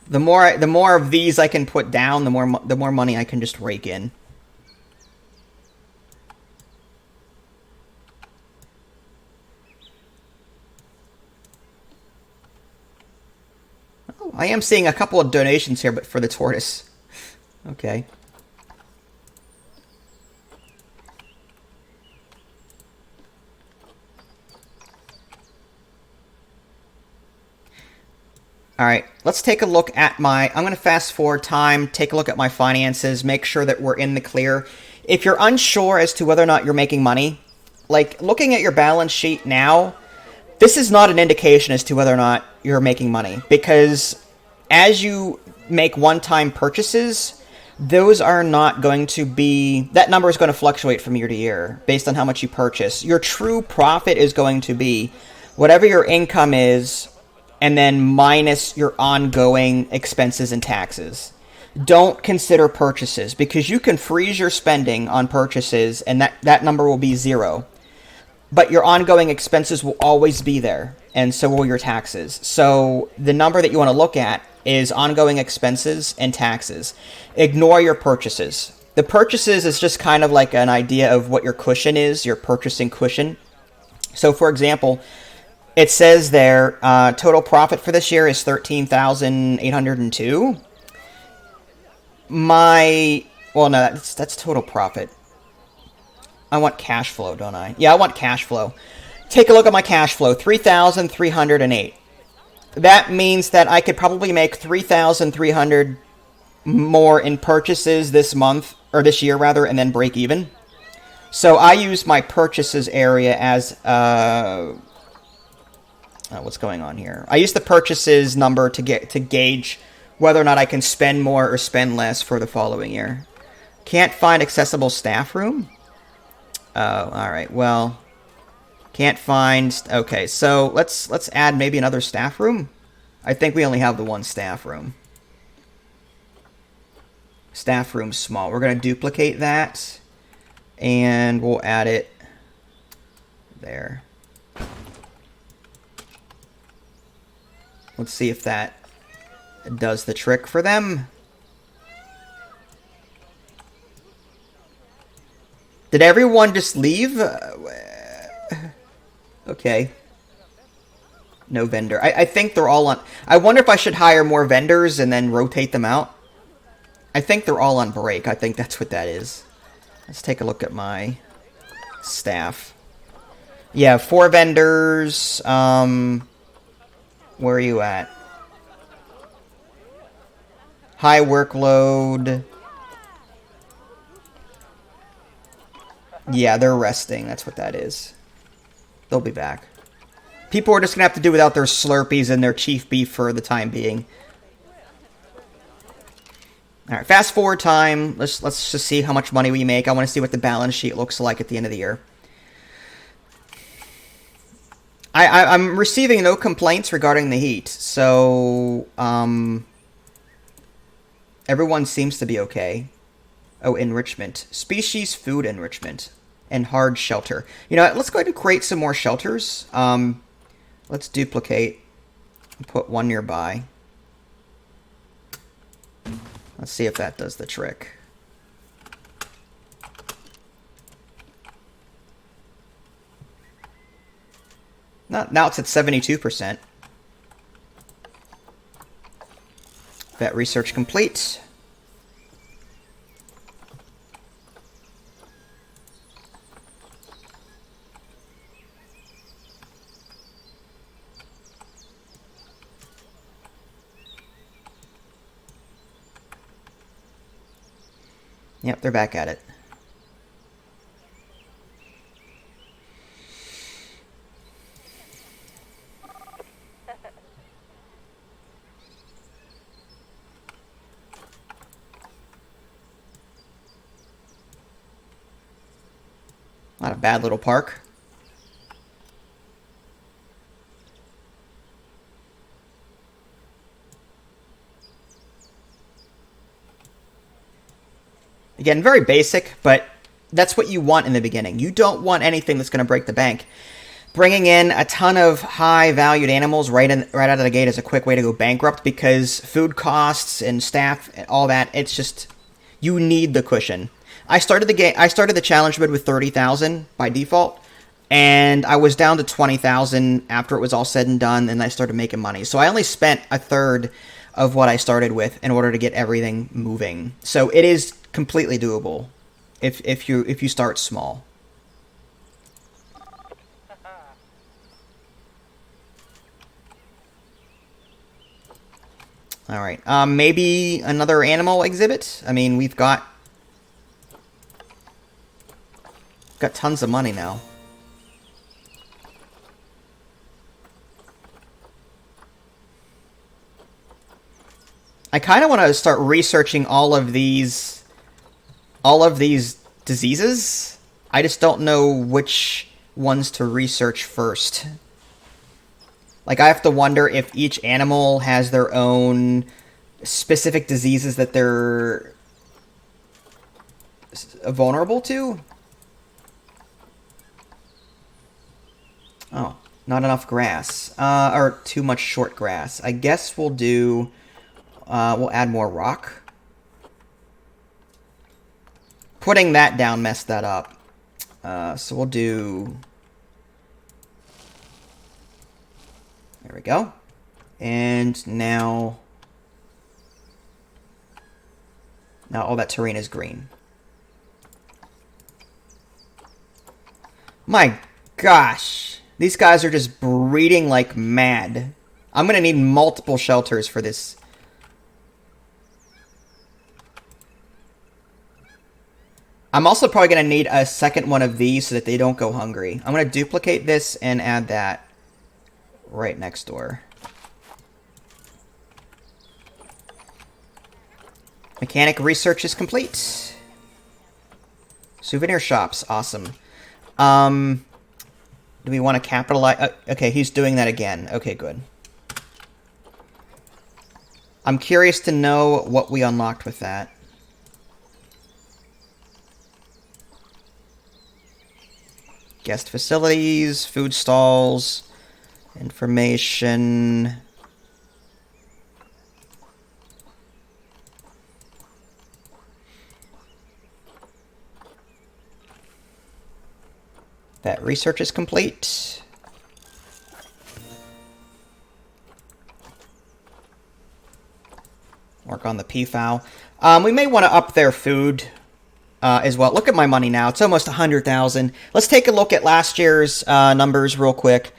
The more of these I can put down, the more money I can just rake in. I am seeing a couple of donations here, but for the tortoise. Okay. Alright, let's take a look at my... I'm going to fast forward time, take a look at my finances, make sure that we're in the clear. If you're unsure as to whether or not you're making money, like, looking at your balance sheet now, this is not an indication as to whether or not you're making money, because as you make one-time purchases, those are not going to be... That number is going to fluctuate from year to year based on how much you purchase. Your true profit is going to be whatever your income is, and then minus your ongoing expenses and taxes. Don't consider purchases, because you can freeze your spending on purchases, and that number will be zero. But your ongoing expenses will always be there, and so will your taxes. So the number that you want to look at is ongoing expenses and taxes. Ignore your purchases. The purchases is just kind of like an idea of what your cushion is, your purchasing cushion. So, for example, it says there, total profit for this year is $13,802. Well, no, that's total profit. I want cash flow, don't I? Yeah, I want cash flow. Take a look at my cash flow, $3,308. That means that I could probably make $3,300 more in purchases this month, or this year rather, and then break even. So I use my purchases area as what's going on here? I use the purchases number to gauge whether or not I can spend more or spend less for the following year. Can't find accessible staff room? Oh, all right. Well, can't find... Okay, so let's add maybe another staff room. I think we only have the one staff room. Staff room small. We're going to duplicate that, and we'll add it there. Let's see if that does the trick for them. Did everyone just leave? Okay. No vendor. I think they're all on... I wonder if I should hire more vendors and then rotate them out. I think they're all on break. I think that's what that is. Let's take a look at my staff. Yeah, 4 vendors. Where are you at? High workload. Yeah, they're resting. That's what that is. They'll be back. People are just going to have to do without their Slurpees and their Chief Beef for the time being. Alright, fast forward time. Let's just see how much money we make. I want to see what the balance sheet looks like at the end of the year. I'm receiving no complaints regarding the heat, so everyone seems to be okay. Oh, enrichment. Species food enrichment. And hard shelter. You know what? Let's go ahead and create some more shelters. Let's duplicate and put one nearby. Let's see if that does the trick. Now it's at 72%. Vet research complete. Yep, they're back at it. Not a bad little park. Again, very basic, but that's what you want in the beginning. You don't want anything that's going to break the bank. Bringing in a ton of high-valued animals right out of the gate is a quick way to go bankrupt because food costs and staff and all that, it's just, you need the cushion. I started the challenge mode with 30,000 by default, and I was down to 20,000 after it was all said and done, and I started making money. So I only spent a third of what I started with in order to get everything moving. So it is completely doable if you start small. All right, maybe another animal exhibit. I mean, we've got tons of money now. I kind of want to start researching all of these diseases. I just don't know which ones to research first. Like, I have to wonder if each animal has their own specific diseases that they're vulnerable to. Oh, not enough grass. Or too much short grass. I guess we'll do... we'll add more rock. Putting that down messed that up. So we'll do... There we go. And now all that terrain is green. My gosh. These guys are just breeding like mad. I'm going to need multiple shelters for this. I'm also probably going to need a second one of these so that they don't go hungry. I'm going to duplicate this and add that right next door. Mechanic research is complete. Souvenir shops, awesome. Do we want to capitalize? Okay, he's doing that again. Okay, good. I'm curious to know what we unlocked with that. Guest facilities, food stalls, information. That research is complete. Work on the PFOW. We may want to up their food as well. Look at my money now. It's almost 100,000. Let's take a look at last year's numbers real quick.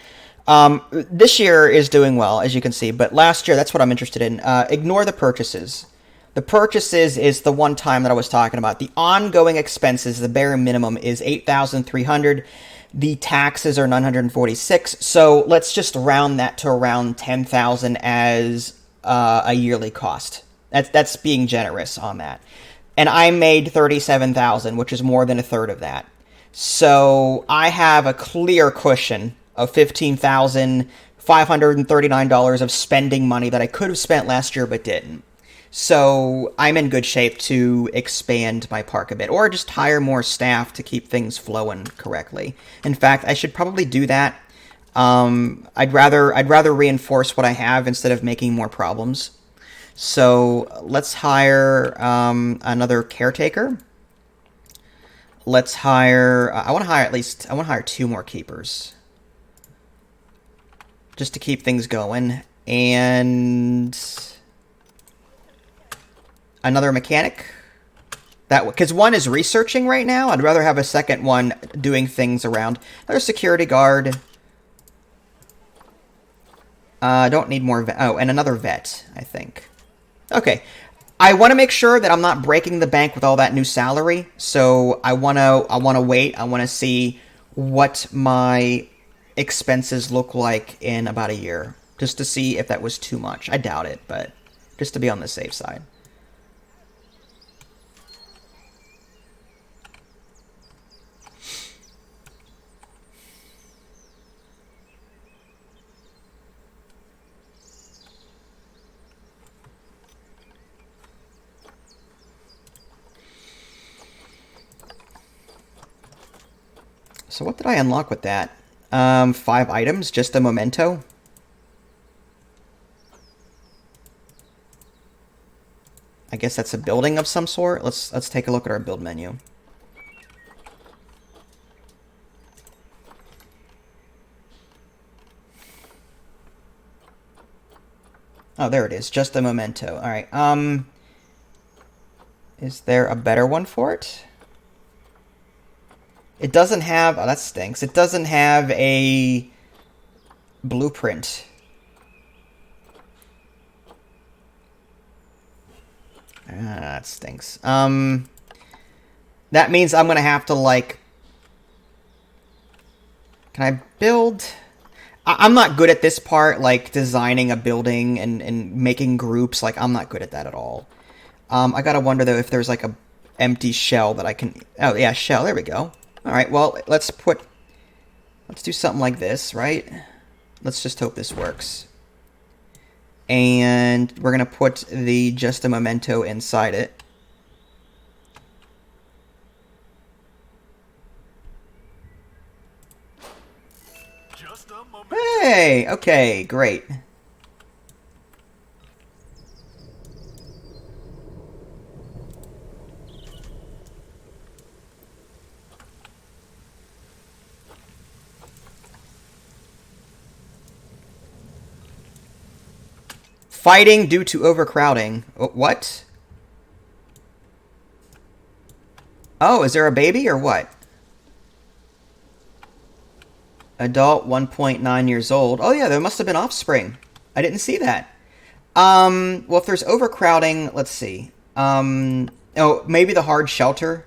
This year is doing well, as you can see, but last year, that's what I'm interested in. Ignore the purchases. The purchases is the one time that I was talking about. The ongoing expenses, the bare minimum, is 8,300. The taxes are 946. So let's just round that to around 10,000 as a yearly cost. That's being generous on that. And I made 37,000, which is more than a third of that. So I have a clear cushion of $15,539 of spending money that I could have spent last year but didn't. So I'm in good shape to expand my park a bit, or just hire more staff to keep things flowing correctly. In fact, I should probably do that. I'd rather reinforce what I have instead of making more problems. So let's hire another caretaker. Let's hire. I want to hire at least. I want to hire 2 more keepers, just to keep things going, and another mechanic. That because one is researching right now. I'd rather have a second one doing things around. Another security guard. Don't need more. Oh, and another vet, I think. Okay. I want to make sure that I'm not breaking the bank with all that new salary. So I wanna wait. I want to see what my expenses look like in about a year, just to see if that was too much. I doubt it, but just to be on the safe side. So what did I unlock with that? 5 items, just a memento. I guess that's a building of some sort. Let's take a look at our build menu. Oh, there it is. Just a memento. All right. Is there a better one for it? It doesn't have... Oh, that stinks. It doesn't have a blueprint. Ah, that stinks. That means I'm gonna have to, like... Can I build... I'm not good at this part, like, designing a building and making groups. Like, I'm not good at that at all. I gotta wonder, though, if there's, like, a empty shell that I can... Oh, yeah, shell. There we go. Alright, well, let's do something like this, right? Let's just hope this works. And we're going to put the Just a Memento inside it. Just a memento. Hey! Okay, great. Fighting due to overcrowding. What? Oh, is there a baby or what? Adult, 1.9 years old. Oh yeah, there must have been offspring. I didn't see that. Well, if there's overcrowding, let's see. Oh, maybe the hard shelter.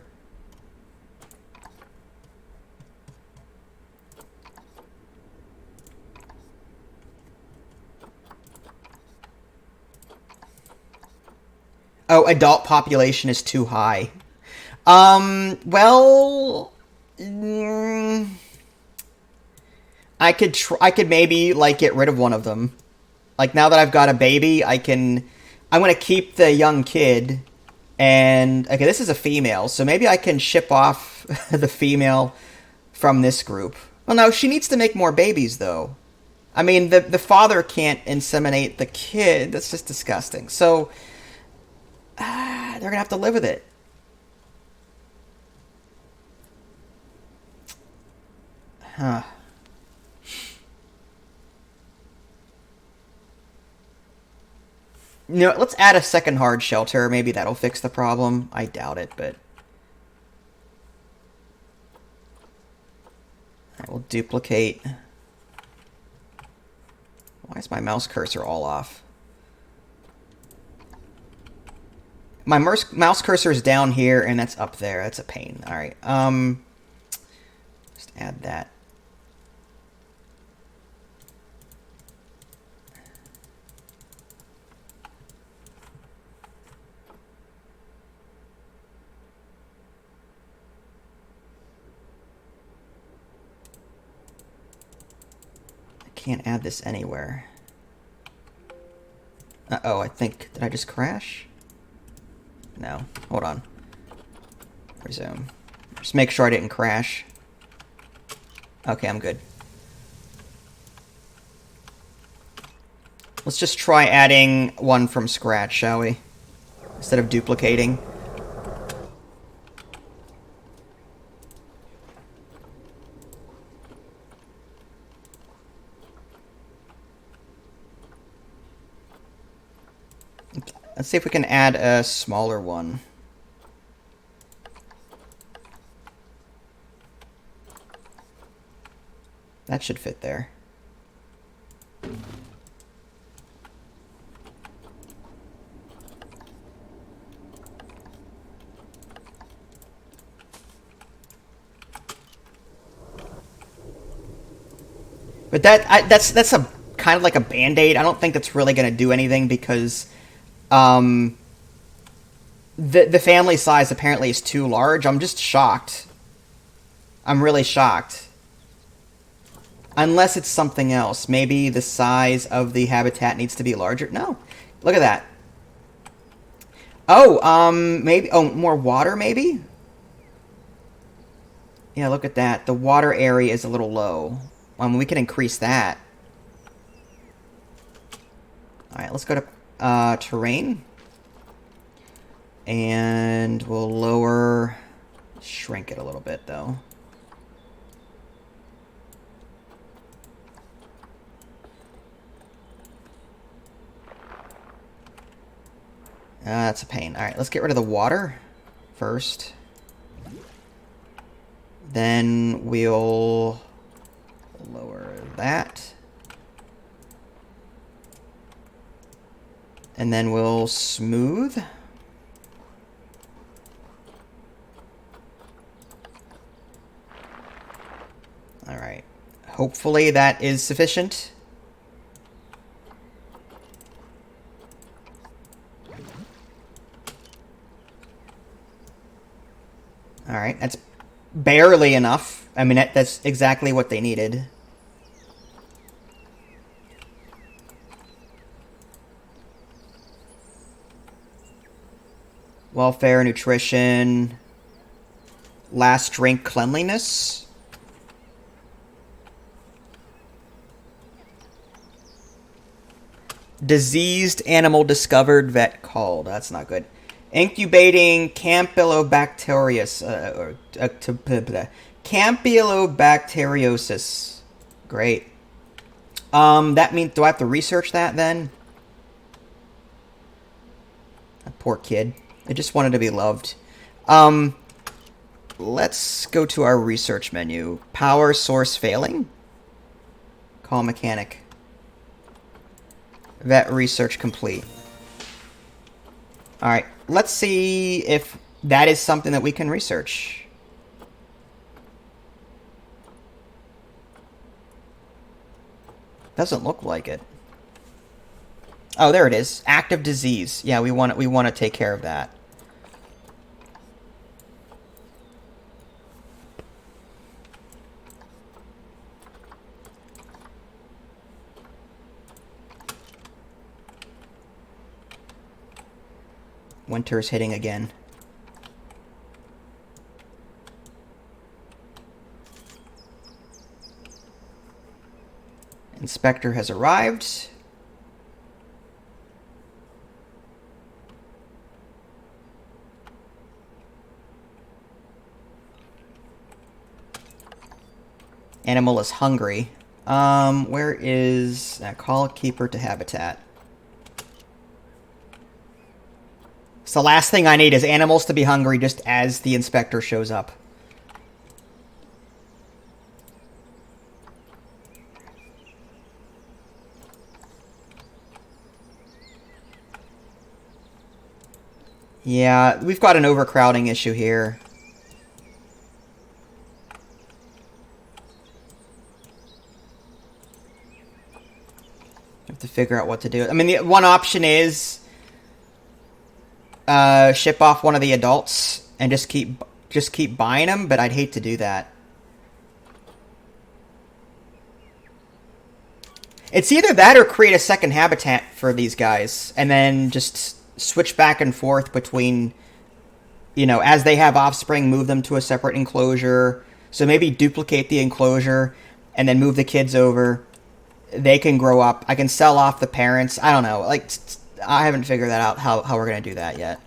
Oh, adult population is too high. Well... I could maybe, like, get rid of one of them. Like, now that I've got a baby, I'm gonna keep the young kid, and... Okay, this is a female, so maybe I can ship off the female from this group. Well, no, she needs to make more babies, though. I mean, the father can't inseminate the kid. That's just disgusting. So... they're gonna have to live with it. Huh. You know, let's add a second hard shelter. Maybe that'll fix the problem. I doubt it, but... Alright, we'll duplicate. Why is my mouse cursor all off? My mouse cursor is down here, and that's up there. That's a pain. All right. Just add that. I can't add this anywhere. Uh-oh, I think... Did I just crash? No. Hold on. Resume. Just make sure I didn't crash. Okay, I'm good. Let's just try adding one from scratch, shall we? Instead of duplicating. Let's see if we can add a smaller one. That should fit there. But that's a kind of like a band-aid. I don't think that's really going to do anything because the family size apparently is too large. I'm just shocked. I'm really shocked. Unless it's something else. Maybe the size of the habitat needs to be larger. No. Look at that. Oh, maybe... Oh, more water, maybe? Yeah, look at that. The water area is a little low. We can increase that. Alright, let's go to terrain. And we'll lower... Shrink it a little bit, though. That's a pain. Alright, let's get rid of the water first. Then we'll lower that. And then we'll smooth. Alright. Hopefully that is sufficient. Alright, that's barely enough. I mean, that's exactly what they needed. Welfare, nutrition, last drink cleanliness. Diseased animal discovered, vet called. That's not good. Incubating Campylobacteriosis. Great. That means, do I have to research that then? That poor kid. I just wanted to be loved. Let's go to our research menu. Power source failing. Call mechanic. Vet research complete. Alright, let's see if that is something that we can research. Doesn't look like it. Oh, there it is. Active disease. Yeah, we want to take care of that. Winter's hitting again. Inspector has arrived. Animal is hungry. Where is... call keeper to habitat. So the last thing I need is animals to be hungry just as the inspector shows up. Yeah, we've got an overcrowding issue here. Have to figure out what to do. I mean, the one option is ship off one of the adults and just keep buying them, but I'd hate to do that. It's either that or create a second habitat for these guys and then just switch back and forth between you know, as they have offspring, move them to a separate enclosure. So maybe duplicate the enclosure and then move the kids over. They can grow up. I can sell off the parents. I don't know. Like, I haven't figured that out, how we're going to do that yet.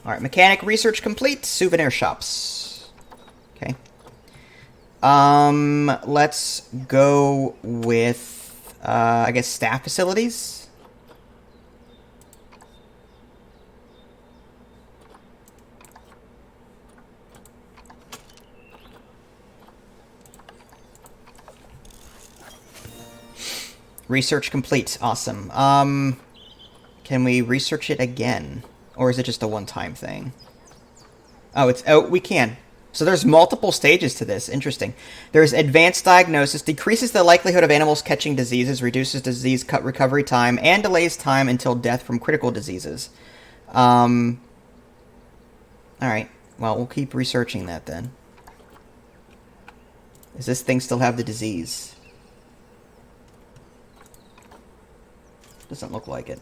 All right, mechanic research complete. Souvenir shops. Okay. Let's go with, I guess, staff facilities. Research complete. Awesome. Can we research it again? Or is it just a one-time thing? Oh, we can. So there's multiple stages to this. Interesting. There's advanced diagnosis, decreases the likelihood of animals catching diseases, reduces disease recovery time, and delays time until death from critical diseases. All right. Well, we'll keep researching that then. Does this thing still have the disease? Doesn't look like it.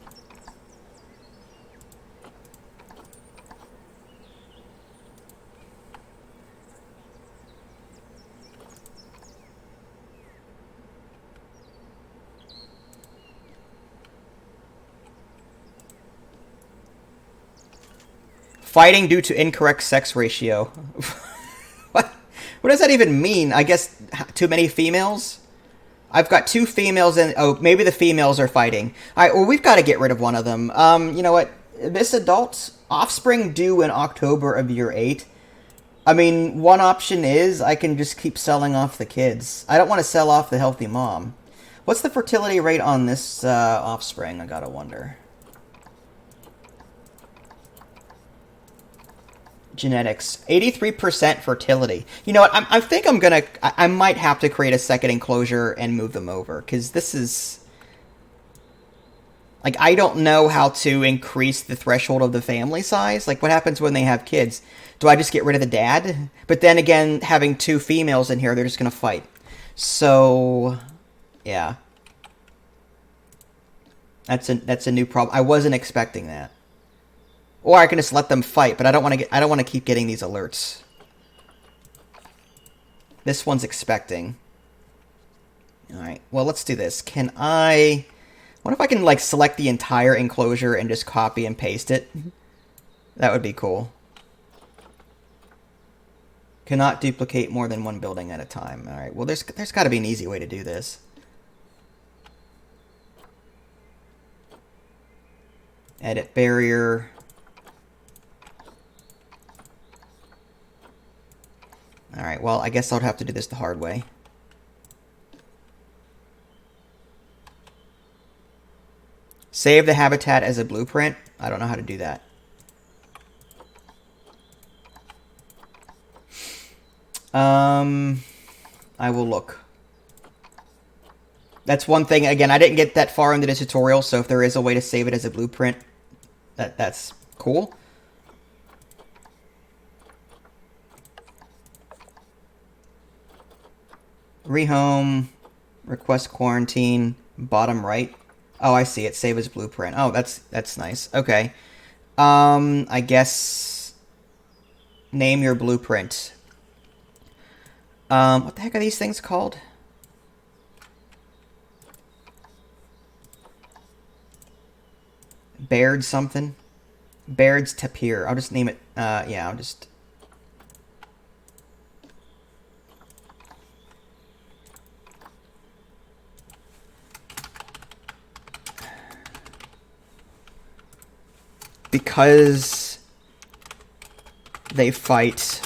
Fighting due to incorrect sex ratio. What? What does that even mean? I guess too many females? I've got 2 females and... Oh, maybe the females are fighting. Alright, well, we've got to get rid of one of them. You know what? This adult offspring due in October of year 8. I mean, one option is I can just keep selling off the kids. I don't want to sell off the healthy mom. What's the fertility rate on this offspring? I gotta wonder. Genetics. 83% fertility. You know what? I think I'm gonna... I might have to create a second enclosure and move them over. Because this is... Like, I don't know how to increase the threshold of the family size. Like, what happens when they have kids? Do I just get rid of the dad? But then again, having 2 females in here, they're just gonna fight. So... Yeah. That's a new problem. I wasn't expecting that. Or I can just let them fight, but I don't want to keep getting these alerts. This one's expecting. All right. Well, let's do this. Can I... What if I can, like, select the entire enclosure and just copy and paste it? That would be cool. Cannot duplicate more than 1 building at a time. All right. Well, there's got to be an easy way to do this. Edit barrier. Alright, well, I guess I'll have to do this the hard way. Save the habitat as a blueprint? I don't know how to do that. I will look. That's one thing. Again, I didn't get that far into the tutorial, so if there is a way to save it as a blueprint, that's cool. Rehome, request quarantine, bottom right. Oh, I see it. Save as blueprint. Oh, that's nice. Okay. I guess name your blueprint. What the heck are these things called? Baird something? Baird's Tapir. I'll just name it, yeah, I'll just... Because they fight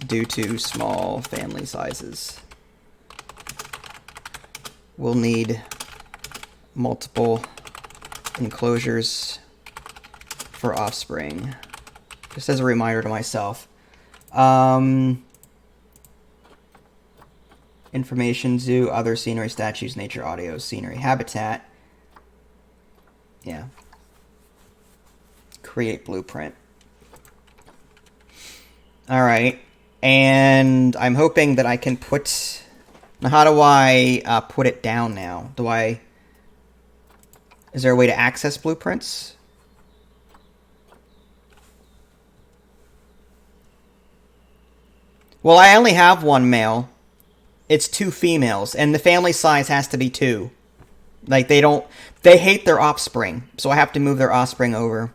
due to small family sizes. We'll need multiple enclosures for offspring. Just as a reminder to myself. Information, zoo, other scenery, statues, nature, audio, scenery, habitat. Yeah. Create blueprint. Alright. And I'm hoping that I can put... Now, how do I put it down now? Do I... Is there a way to access blueprints? Well, I only have one male. It's 2 females, and the family size has to be 2. Like, they hate their offspring, so I have to move their offspring over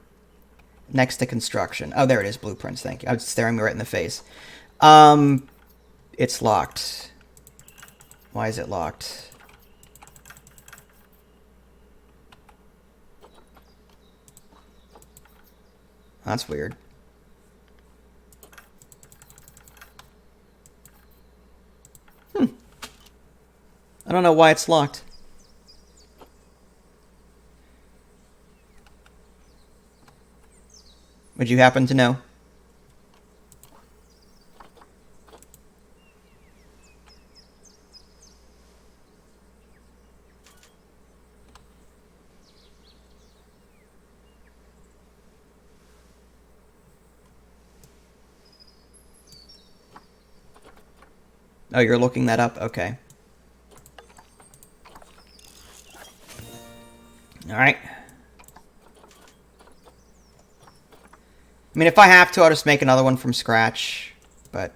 next to construction. Oh, there it is, blueprints, thank you. I was staring me right in the face. It's locked. Why is it locked? That's weird. I don't know why it's locked. Would you happen to know? Oh, you're looking that up? Okay. Alright. I mean, if I have to, I'll just make another one from scratch, but...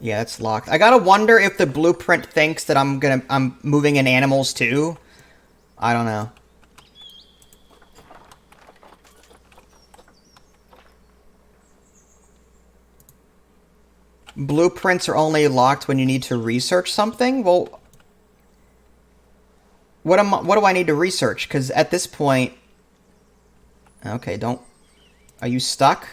Yeah, it's locked. I gotta wonder if the blueprint thinks that I'm moving in animals too. I don't know. Blueprints are only locked when you need to research something? Well, what do I need to research? Because at this point... Okay, don't... Are you stuck?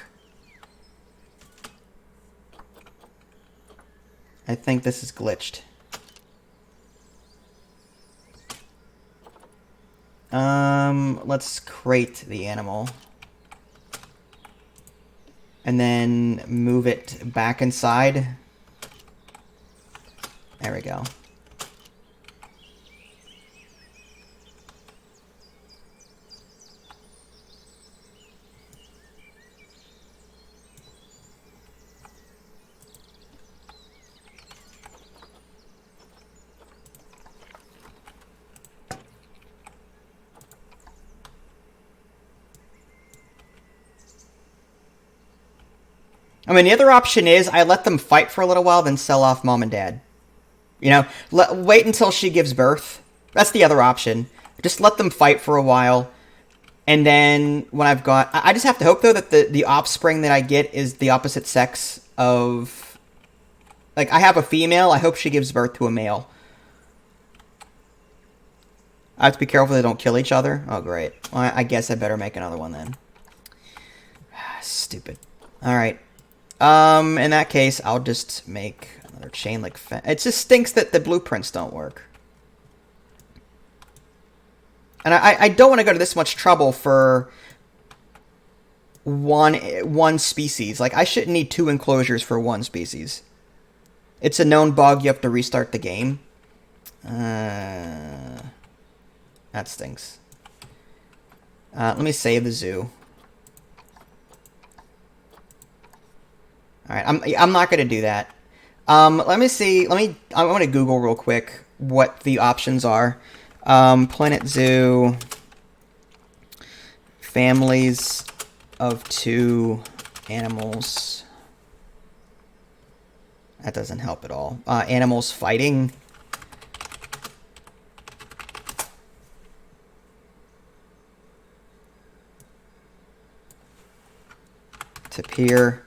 I think this is glitched. Let's crate the animal. And then move it back inside. There we go. I mean, the other option is I let them fight for a little while, then sell off mom and dad. You know, wait until she gives birth. That's the other option. Just let them fight for a while. And then when I've got... I just have to hope, though, that the offspring that I get is the opposite sex of... Like, I have a female. I hope she gives birth to a male. I have to be careful they don't kill each other. Oh, great. Well, I guess I better make another one then. Stupid. Alright. In that case, I'll just make another chain link fence. It just stinks that the blueprints don't work. And I don't want to go to this much trouble for one species. Like, I shouldn't need 2 enclosures for one species. It's a known bug. You have to restart the game. That stinks. Let me save the zoo. All right, I'm not going to do that. Let me see. I want to Google real quick what the options are. Planet Zoo, families of 2 animals. That doesn't help at all. Animals fighting. Tapir.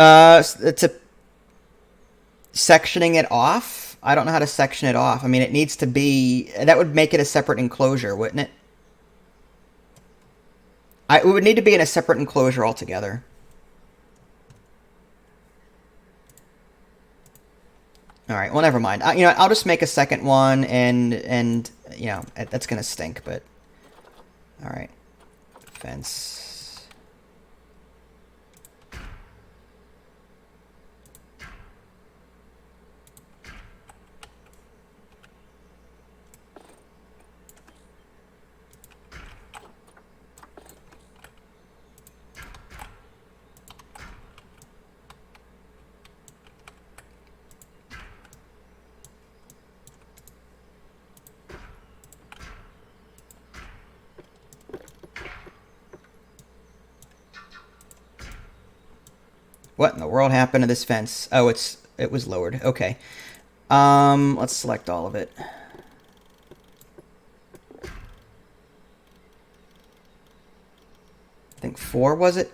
It's a sectioning it off. I don't know how to section it off. I mean, it needs to be... That would make it a separate enclosure, wouldn't it? It would need to be in a separate enclosure altogether. right, well, never mind. You know, I'll just make a second one, and you know, that's gonna stink, but... All right. Fence. What in the world happened to this fence? Oh, it was lowered. Okay. Let's select all of it. I think 4, was it?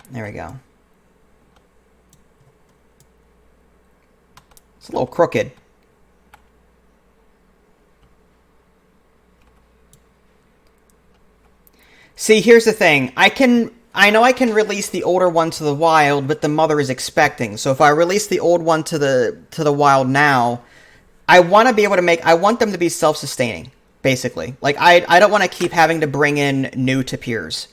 There we go. It's a little crooked. See, here's the thing. I know I can release the older one to the wild, but the mother is expecting. So if I release the old one to the wild now, I want to be able to I want them to be self-sustaining, basically. Like I don't want to keep having to bring in new tapirs.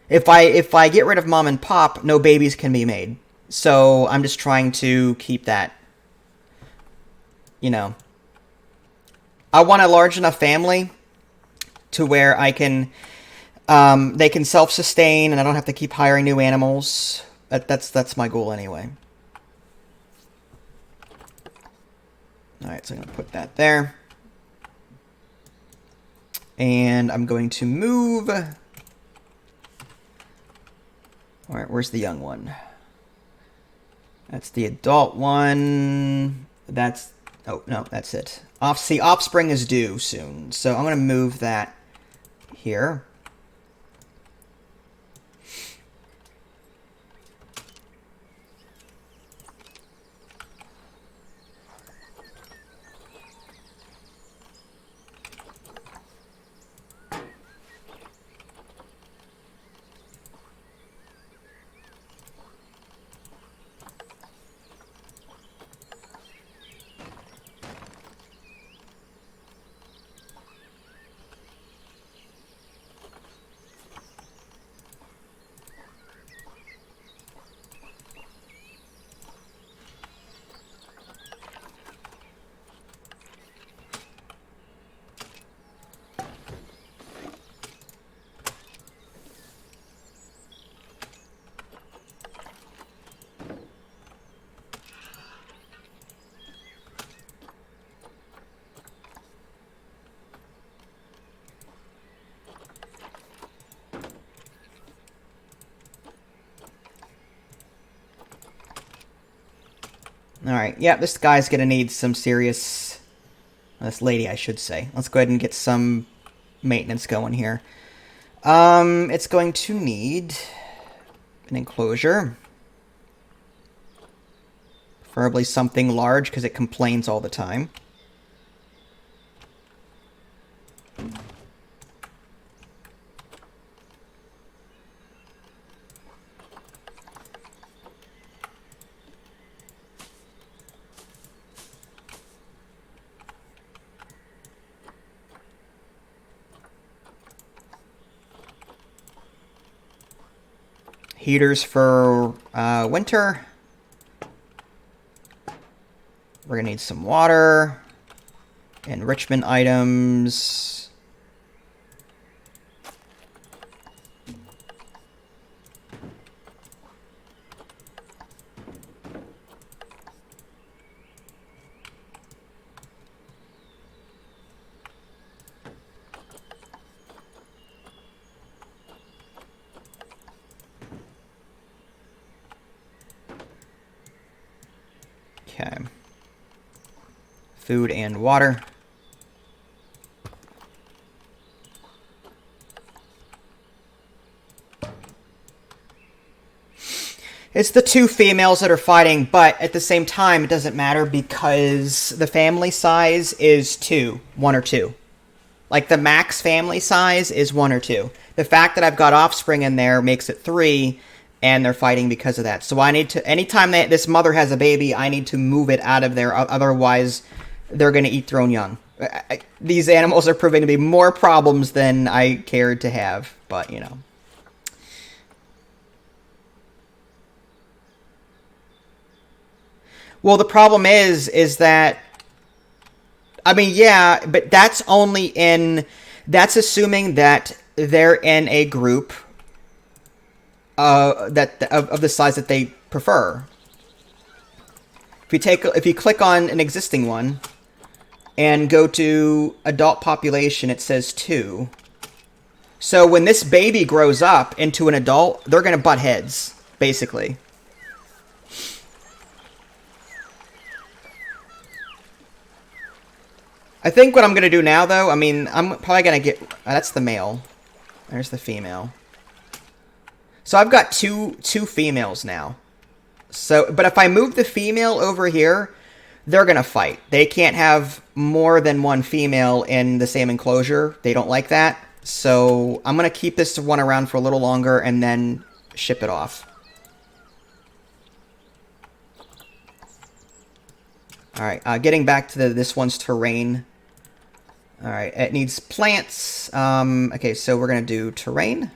If I get rid of mom and pop, no babies can be made. So I'm just trying to keep that, you know. I want a large enough family to where I can they can self-sustain, and I don't have to keep hiring new animals. That's my goal anyway. All right, so I'm going to put that there. And I'm going to move... All right, where's the young one? That's the adult one. That's... Oh, no, that's it. See, offspring is due soon, so I'm going to move that here. Alright, yeah, this guy's gonna need some serious... This lady, I should say. Let's go ahead and get some maintenance going here. It's going to need an enclosure. Preferably something large, because it complains all the time. Heaters for winter. We're gonna need some water. Enrichment items. Okay. Food and water. It's the 2 females that are fighting, but at the same time, it doesn't matter because the family size is 2. 1 or 2. Like, the max family size is 1 or 2. The fact that I've got offspring in there makes it 3, and they're fighting because of that. So I need to, anytime this mother has a baby, I need to move it out of there. Otherwise, they're going to eat their own young. These animals are proving to be more problems than I cared to have, but, you know. Well, the problem is that, I mean, yeah, but that's assuming that they're in a group that of the size that they prefer. If you click on an existing one and go to adult population, it says 2. So when this baby grows up into an adult, they're going to butt heads, basically. I think what I'm going to do now, though, I mean, I'm probably going to get... that's the male. There's the female. So I've got two females now. So, but if I move the female over here, they're going to fight. They can't have more than one female in the same enclosure. They don't like that. So I'm going to keep this one around for a little longer and then ship it off. Alright, getting back to this one's terrain. Alright, it needs plants. Okay, so we're going to do terrain.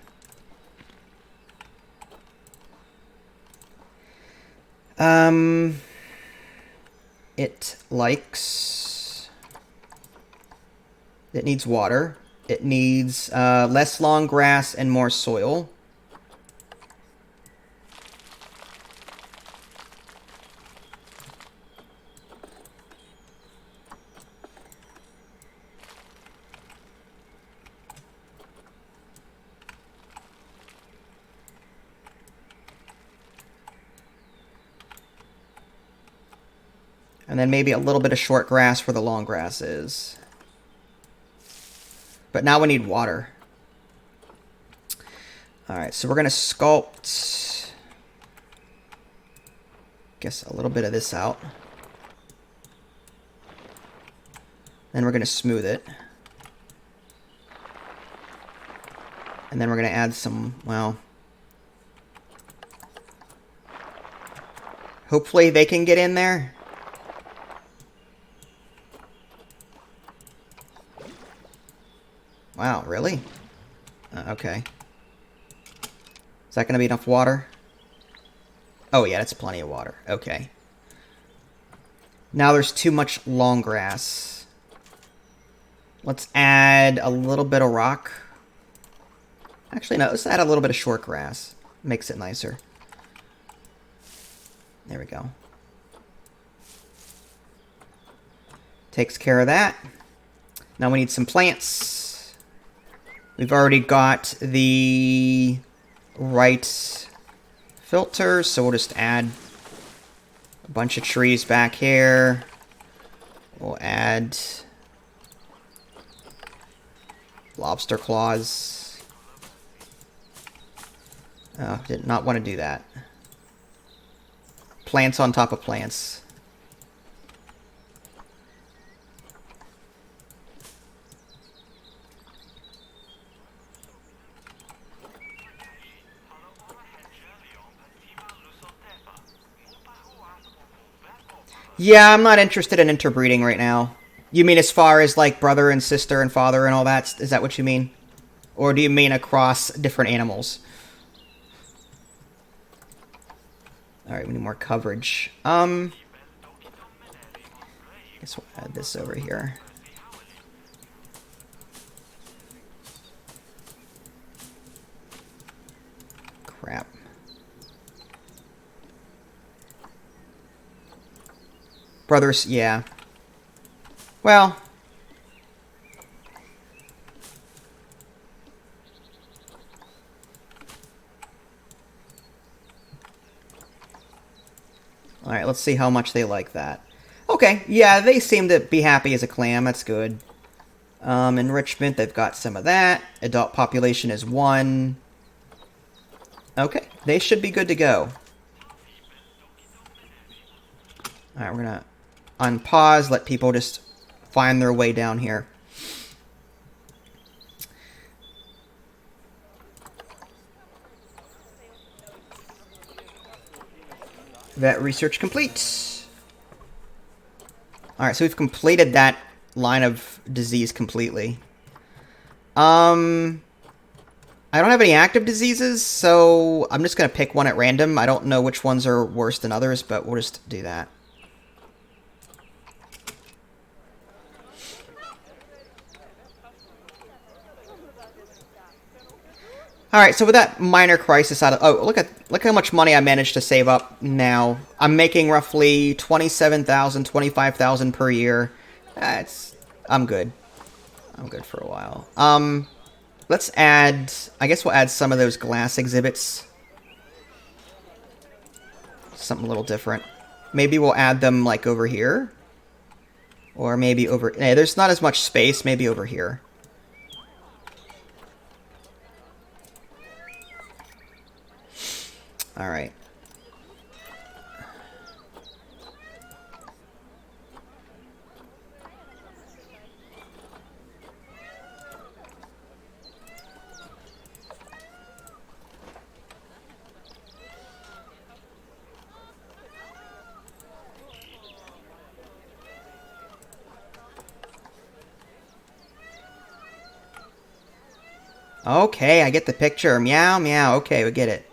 It needs water. It needs less long grass and more soil. And then maybe a little bit of short grass where the long grass is. But now we need water. Alright, so we're going to sculpt, guess, a little bit of this out. Then we're going to smooth it. And then we're going to add some, well, hopefully they can get in there. Wow, really? Okay. Is that going to be enough water? Oh, yeah, that's plenty of water. Okay. Now there's too much long grass. Let's add a little bit of rock. Actually, no, let's add a little bit of short grass. Makes it nicer. There we go. Takes care of that. Now we need some plants. We've already got the right filters, so we'll just add a bunch of trees back here. We'll add lobster claws. Oh, did not want to do that. Plants on top of plants. Yeah, I'm not interested in interbreeding right now. You mean as far as, like, brother and sister and father and all that? Is that what you mean? Or do you mean across different animals? Alright, we need more coverage. Guess we'll add this over here. Crap. Brothers, yeah. Well. Alright, let's see how much they like that. Okay, yeah, they seem to be happy as a clam. That's good. Enrichment, they've got some of that. Adult population is 1. Okay, they should be good to go. Alright, we're gonna unpause, let people just find their way down here. Vet research complete. Alright, so we've completed that line of disease completely. I don't have any active diseases, so I'm just going to pick one at random. I don't know which ones are worse than others, but we'll just do that. Alright, so with that minor crisis out of... Oh, look how much money I managed to save up now. I'm making roughly $27,000, $25,000 per year. I'm good. I'm good for a while. Let's add... I guess we'll add some of those glass exhibits. Something a little different. Maybe we'll add them, like, over here. Or maybe over... Hey, there's not as much space. Maybe over here. Alright. Okay, I get the picture. Meow, meow. Okay, we get it.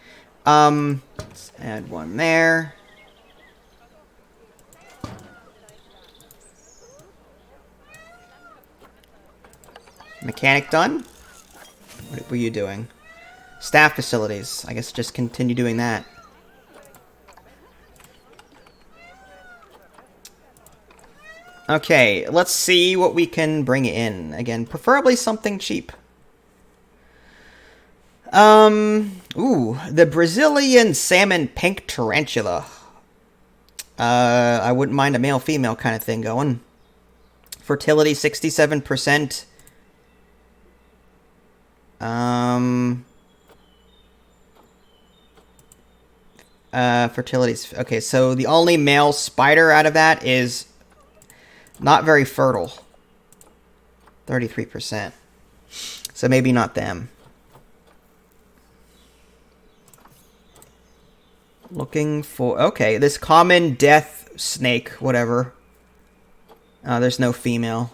Let's add one there. Mechanic done? What were you doing? Staff facilities. I guess just continue doing that. Okay, let's see what we can bring in. Again, preferably something cheap. Ooh, the Brazilian salmon pink tarantula. I wouldn't mind a male-female kind of thing going. Fertility, 67%. Fertility's... Okay, so the only male spider out of that is not very fertile. 33%. So maybe not them. Looking for... Okay, this common death snake, whatever. There's no female.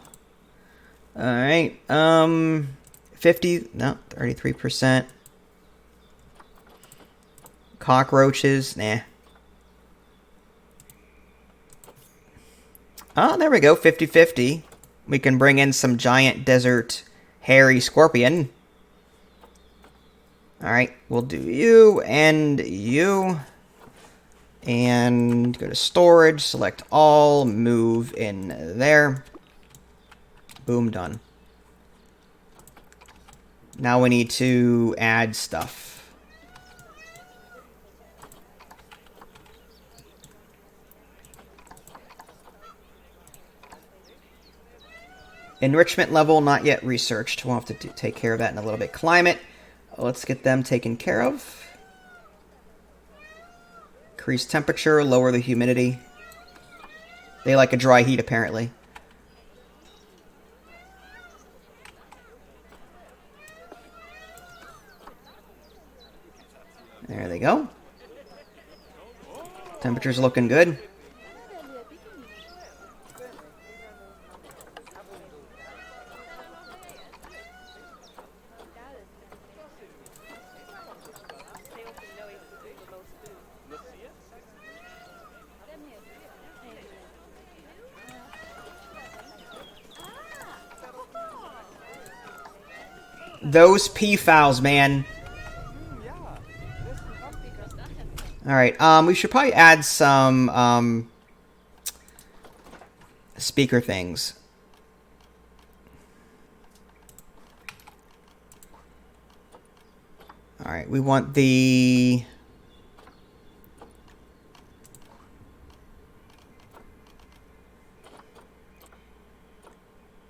Alright, 50... No, 33%. Cockroaches, nah. Oh, there we go, 50-50. We can bring in some giant desert hairy scorpion. Alright, we'll do you and you. And go to storage, select all, move in there. Boom, done. Now we need to add stuff. Enrichment level, not yet researched. We'll have to take care of that in a little bit. Climate, let's get them taken care of. Increase temperature, lower the humidity. They like a dry heat, apparently. There they go. Temperature's looking good. Those peafowls, man. Alright, we should probably add some, speaker things. Alright, we want the...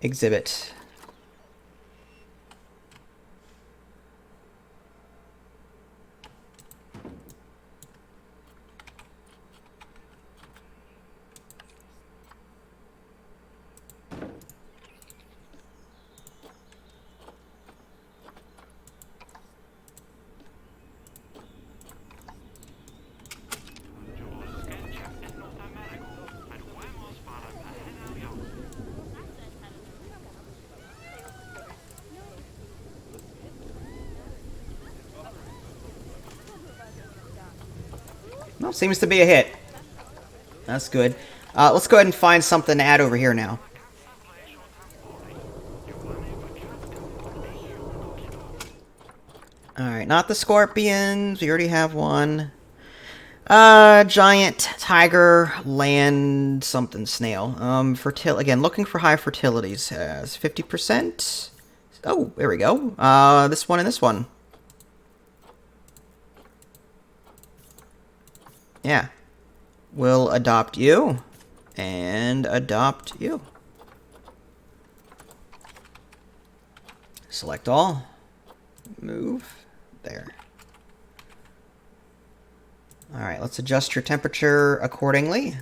exhibit. Well, seems to be a hit. That's good. Let's go ahead and find something to add over here now. Alright, not the scorpions. We already have one. Giant tiger land something snail. Again, looking for high fertilities. Has 50%. Oh, there we go. This one and this one. Yeah. We'll adopt you. And adopt you. Select all. Move. There. Alright, let's adjust your temperature accordingly.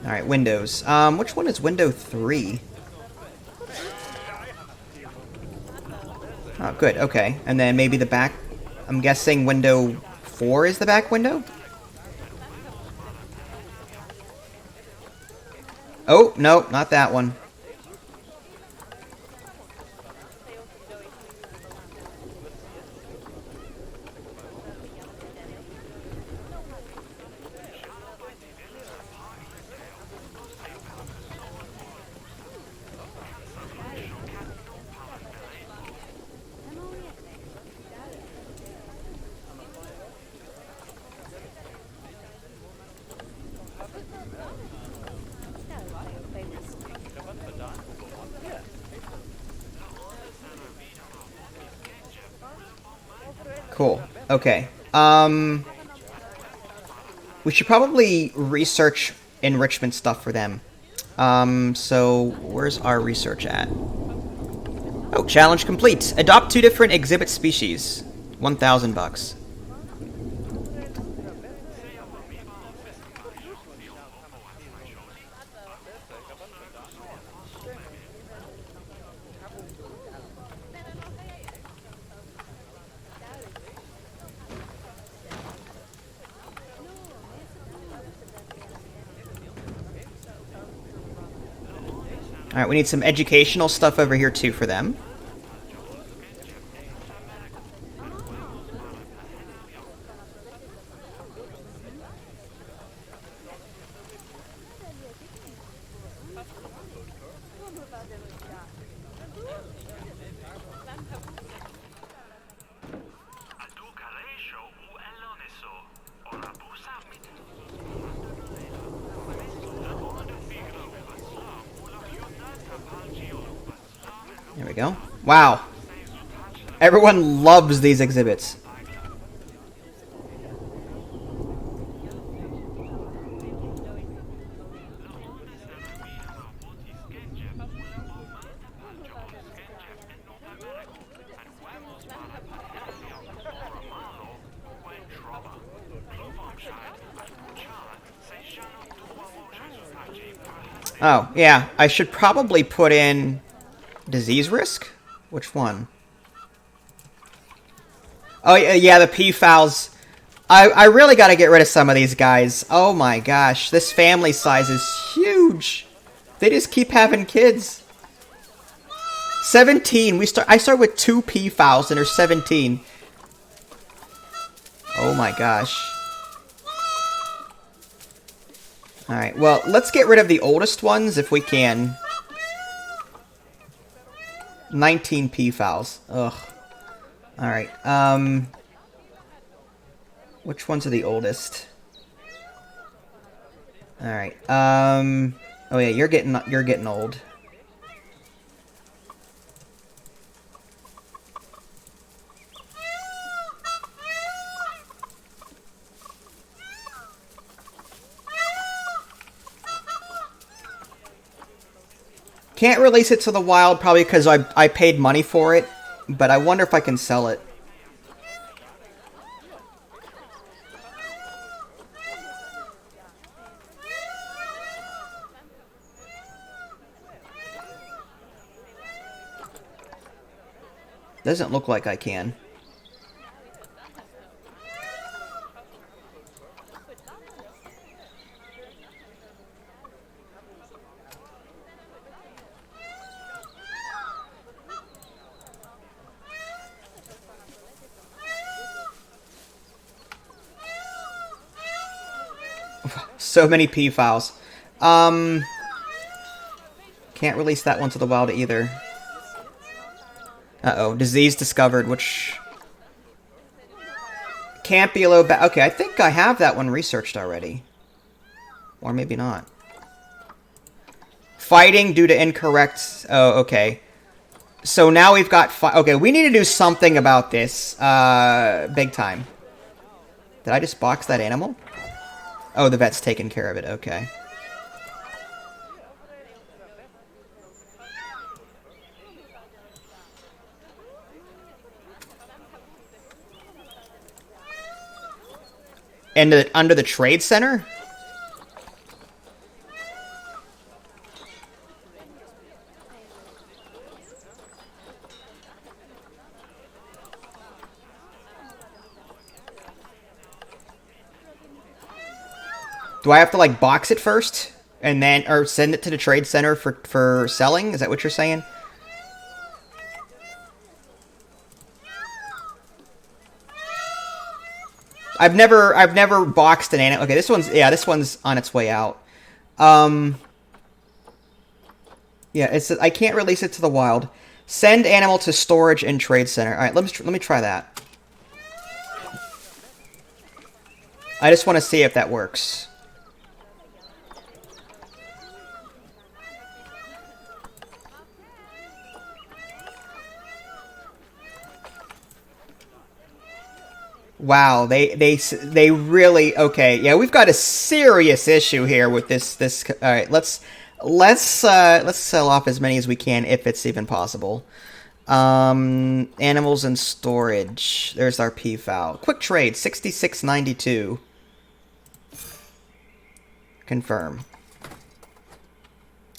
Alright, Windows. Which one is Window 3? Oh, good, okay. And then maybe the back... I'm guessing Window 4 is the back window? Oh, no, not that one. Cool. Okay. We should probably research enrichment stuff for them. So where's our research at? Oh, challenge complete. Adopt 2 different exhibit species. $1,000. Alright, we need some educational stuff over here too for them. There we go. Wow. Everyone loves these exhibits. Oh, yeah. I should probably put in disease risk? Which one? Oh, yeah, the peafowls. I really gotta get rid of some of these guys. Oh my gosh, this family size is huge. They just keep having kids. 17. I start with 2 peafowls and there's 17. Oh my gosh. Alright, well, let's get rid of the oldest ones if we can. 19 peafowls. Ugh. Alright, which ones are the oldest? Alright, oh yeah, you're getting old. Can't release it to the wild, probably because I paid money for it, but I wonder if I can sell it. Doesn't look like I can. So many P files. Can't release that one to the wild either. Uh-oh. Disease discovered, which... Can't be a low... Okay, I think I have that one researched already. Or maybe not. Fighting due to incorrect... Oh, okay. So now we've got... Okay, we need to do something about this. Big time. Did I just box that animal? Oh, the vet's taking care of it. Okay. And under the trade center? Do I have to, like, box it first? And then, or send it to the trade center for selling? Is that what you're saying? I've never boxed an animal. Okay, this one's on its way out. Yeah, I can't release it to the wild. Send animal to storage and trade center. All right, let me try that. I just want to see if that works. Wow, they really okay. Yeah, we've got a serious issue here with this. All right, let's sell off as many as we can if it's even possible. Animals and storage. There's our P file. Quick trade 66.92. Confirm.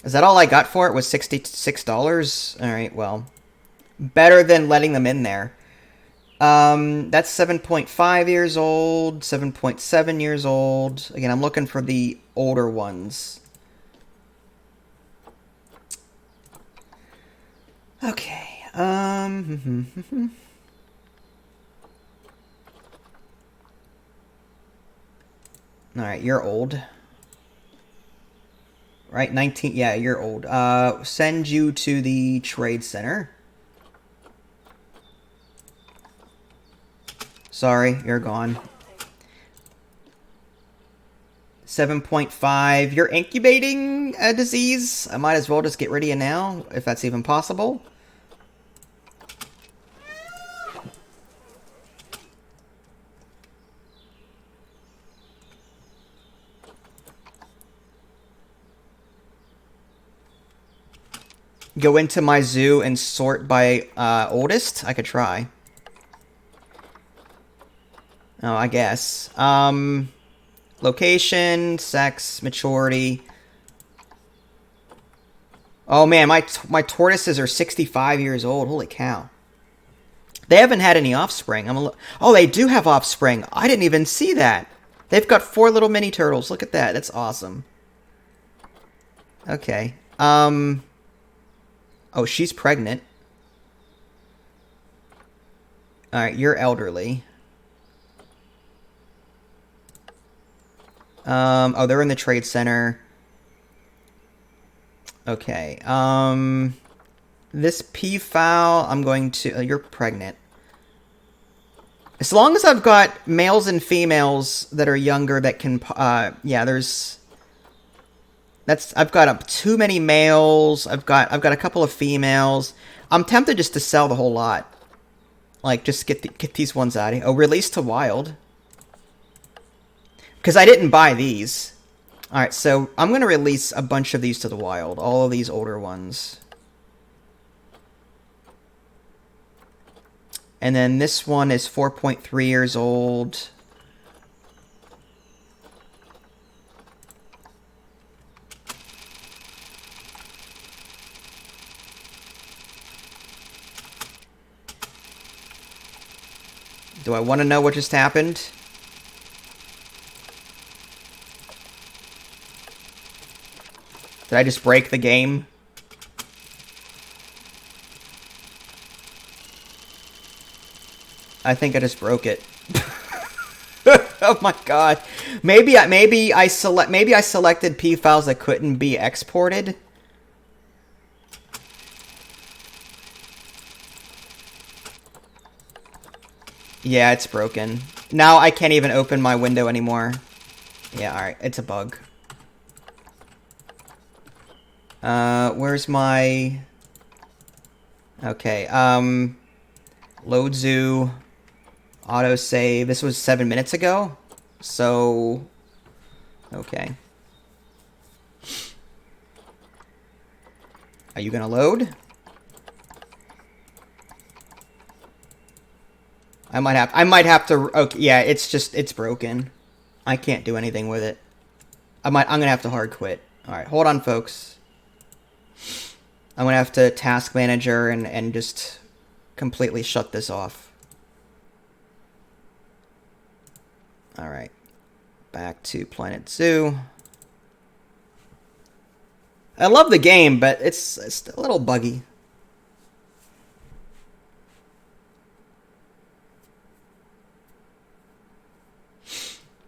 Is that all I got for it? Was $66? All right, well, better than letting them in there. That's 7.5 years old, 7.7 years old. Again, I'm looking for the older ones. Okay, Alright, you're old. Right, 19, yeah, you're old. Send you to the trade center. Sorry, you're gone. 7.5. You're incubating a disease. I might as well just get rid of you now, if that's even possible. Go into my zoo and sort by oldest? I could try. Oh, I guess. Location, sex, maturity. Oh man, my tortoises are 65 years old. Holy cow. They haven't had any offspring. Oh, they do have offspring. I didn't even see that. They've got 4 little mini turtles. Look at that. That's awesome. Okay. Oh, she's pregnant. Alright, you're elderly. Oh, they're in the trade center. Okay. This P file, I'm going to... you're pregnant. As long as I've got males and females that are younger that can... yeah, there's... I've got too many males. I've got a couple of females. I'm tempted just to sell the whole lot. Like, just get these ones out of here. Oh, release to wild. Because I didn't buy these. Alright, so I'm going to release a bunch of these to the wild. All of these older ones. And then this one is 4.3 years old. Do I want to know what just happened? Did I just break the game? I think I just broke it. Oh my god. Maybe I selected P files that couldn't be exported. Yeah, it's broken. Now I can't even open my window anymore. Yeah, alright, it's a bug. Where's my... Okay, load zoo, autosave. This was 7 minutes ago, so... Okay. Are you gonna load? I might have to, okay, yeah, it's broken. I can't do anything with it. I'm gonna have to hard quit. Alright, hold on, folks. I'm gonna have to task manager and just completely shut this off. Alright. Back to Planet Zoo. I love the game, but it's a little buggy.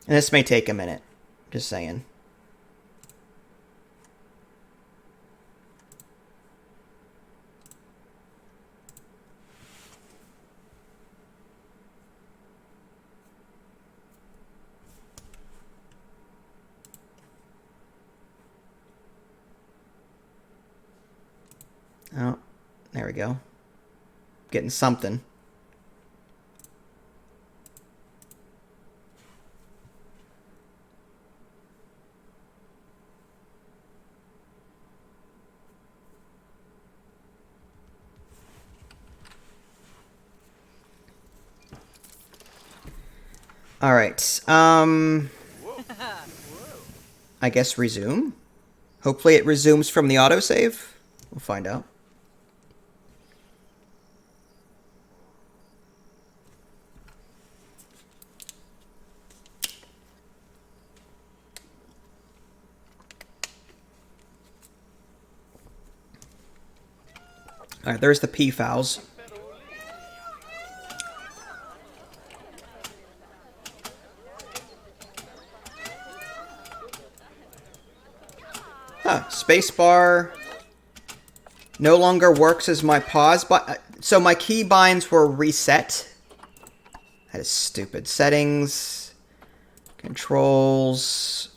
And this may take a minute. Just saying. Oh, there we go. Getting something. All right. I guess resume. Hopefully it resumes from the autosave. We'll find out. All right, there's the P files. Huh, spacebar no longer works as my pause, but so my key binds were reset. That is stupid. Settings, controls,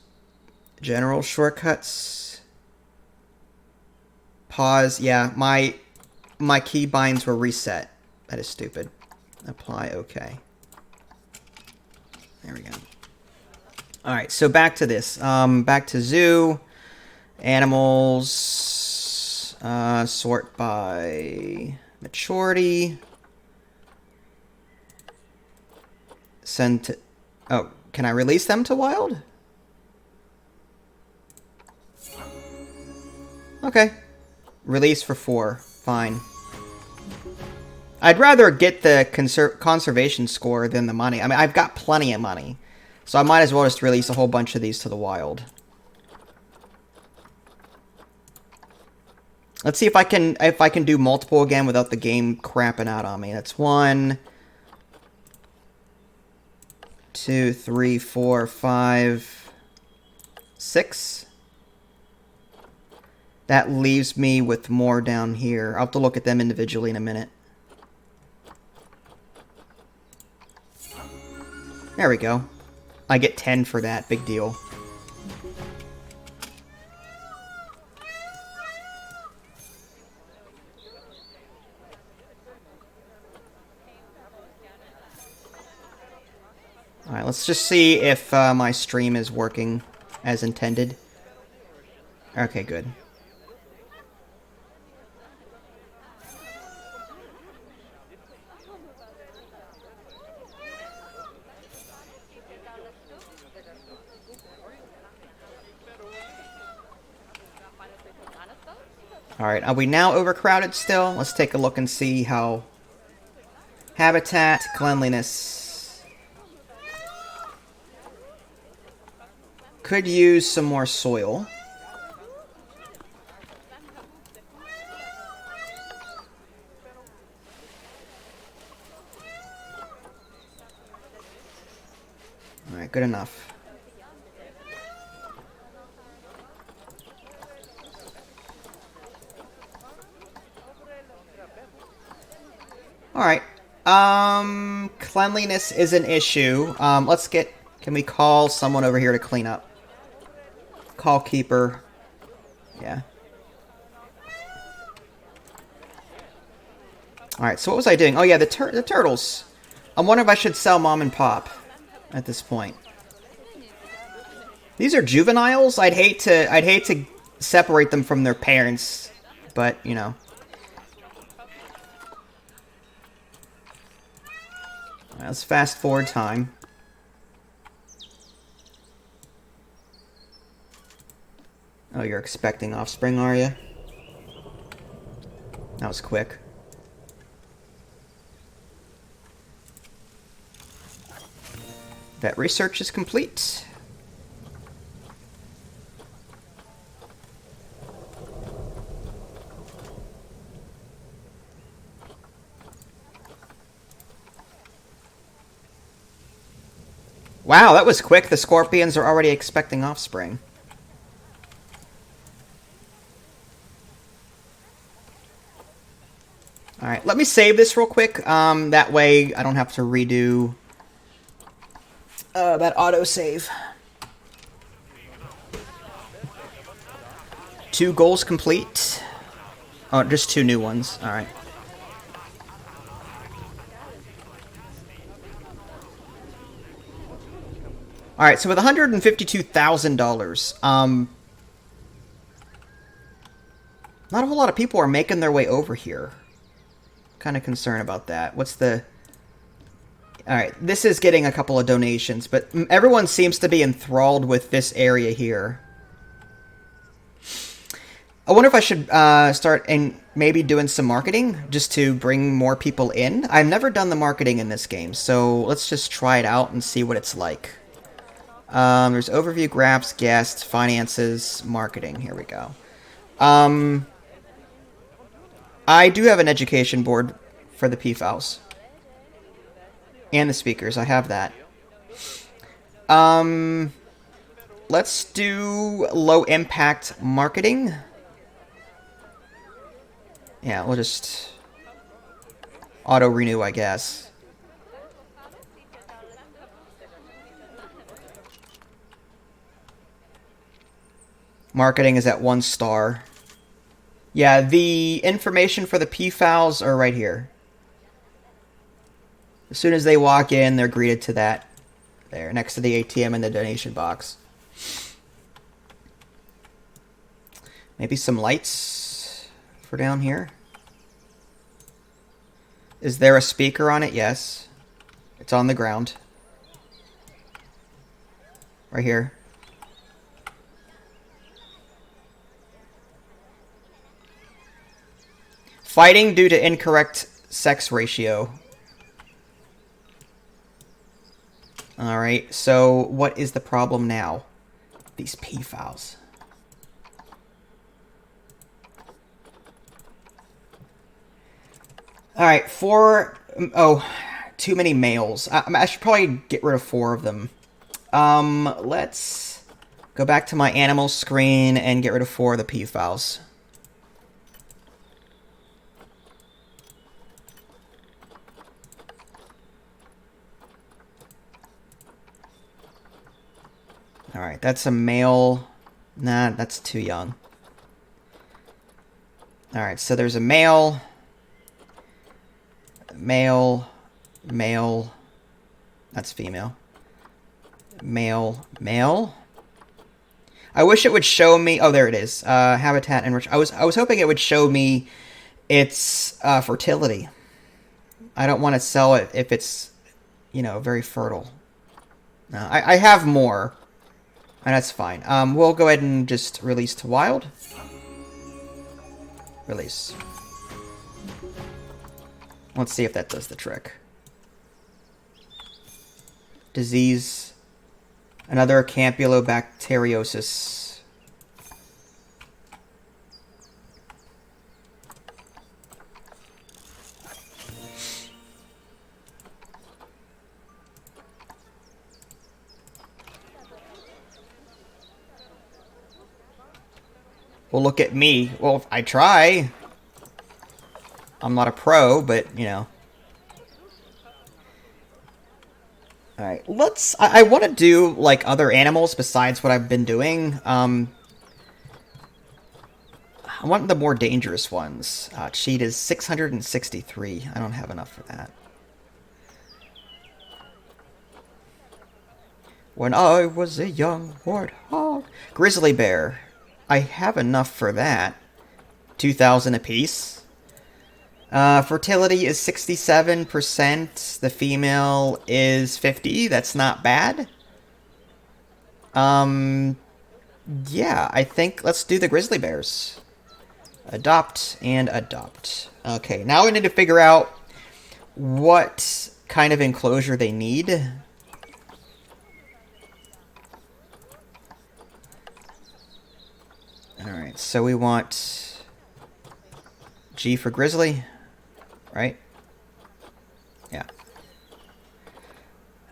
general shortcuts, pause. Yeah, my key binds were reset. That is stupid. Apply, okay. There we go. All right, so back to this. Back to zoo. Animals, sort by maturity. Send to, oh, can I release them to wild? Okay. Release for 4, fine. I'd rather get the conservation score than the money. I mean, I've got plenty of money. So I might as well just release a whole bunch of these to the wild. Let's see if I can do multiple again without the game crapping out on me. That's 1, 2, 3, 4, 5, 6. That leaves me with more down here. I'll have to look at them individually in a minute. There we go. I get 10 for that. Big deal. Alright, let's just see if my stream is working as intended. Okay, good. Alright, are we now overcrowded still? Let's take a look and see how... Habitat, cleanliness... Could use some more soil. Alright, good enough. Alright. Cleanliness is an issue. Let's get... Can we call someone over here to clean up? Call keeper. Yeah. Alright, so what was I doing? Oh yeah, the turtles. I'm wondering if I should sell mom and pop at this point. These are juveniles? I'd hate to separate them from their parents, but, you know. Right, let's fast forward time. Oh, you're expecting offspring, are you? That was quick. Vet research is complete. Wow, that was quick. The scorpions are already expecting offspring. Alright, let me save this real quick. That way I don't have to redo that autosave. 2 goals complete. Oh, just 2 new ones. Alright. Alright, so with $152,000, not a whole lot of people are making their way over here. Kind of concerned about that. What's the... Alright, this is getting a couple of donations, but everyone seems to be enthralled with this area here. I wonder if I should start maybe doing some marketing just to bring more people in. I've never done the marketing in this game, so let's just try it out and see what it's like. There's overview, graphs, guests, finances, marketing. Here we go. I do have an education board for the PFALs. And the speakers. I have that. Let's do low impact marketing. Yeah, we'll just auto renew, I guess. Marketing is at 1 star. Yeah, the information for the PFALs are right here. As soon as they walk in, they're greeted to that there, next to the ATM and the donation box. Maybe some lights for down here. Is there a speaker on it? Yes. It's on the ground. Right here. Fighting due to incorrect sex ratio. Alright, so what is the problem now? These PFALs. Alright, 4... Oh, too many males. I should probably get rid of 4 of them. Let's go back to my animal screen and get rid of 4 of the PFALs. Alright, that's a male. Nah, that's too young. Alright, so there's a male. Male. Male. That's female. Male. Male. I wish it would show me... Oh, there it is. Habitat enrich. I was hoping it would show me its fertility. I don't want to sell it if it's, you know, very fertile. No, I have more. And that's fine. We'll go ahead and just release to wild. Release. Let's see if that does the trick. Disease. Another campylobacteriosis. Well, look at me. Well, I try. I'm not a pro, but, you know. Alright, let's... I want to do, like, other animals besides what I've been doing. I want the more dangerous ones. Cheat is 663. I don't have enough for that. When I was a young warthog. Grizzly bear. I have enough for that. 2,000 apiece. Fertility is 67%. The female is 50. That's not bad. Yeah, I think let's do the grizzly bears. Adopt and adopt. Okay, now we need to figure out what kind of enclosure they need. Alright, so we want G for grizzly, right? Yeah.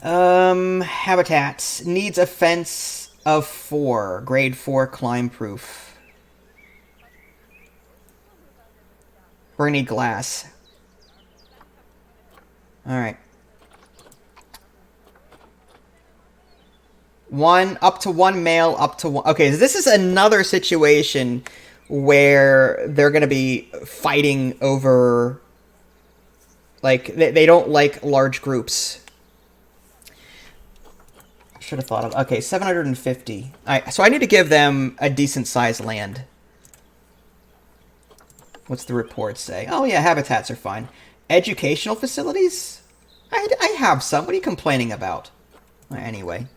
Habitat needs a fence of 4, grade 4 climb proof. We're gonna need glass. Alright. Up to one male, up to one. Okay, so this is another situation where they're gonna be fighting over, like, they don't like large groups. Should have thought of... Okay, 750. Alright, so I need to give them a decent sized land. What's the report say? Oh yeah, habitats are fine. Educational facilities? I have some. What are you complaining about? Anyway.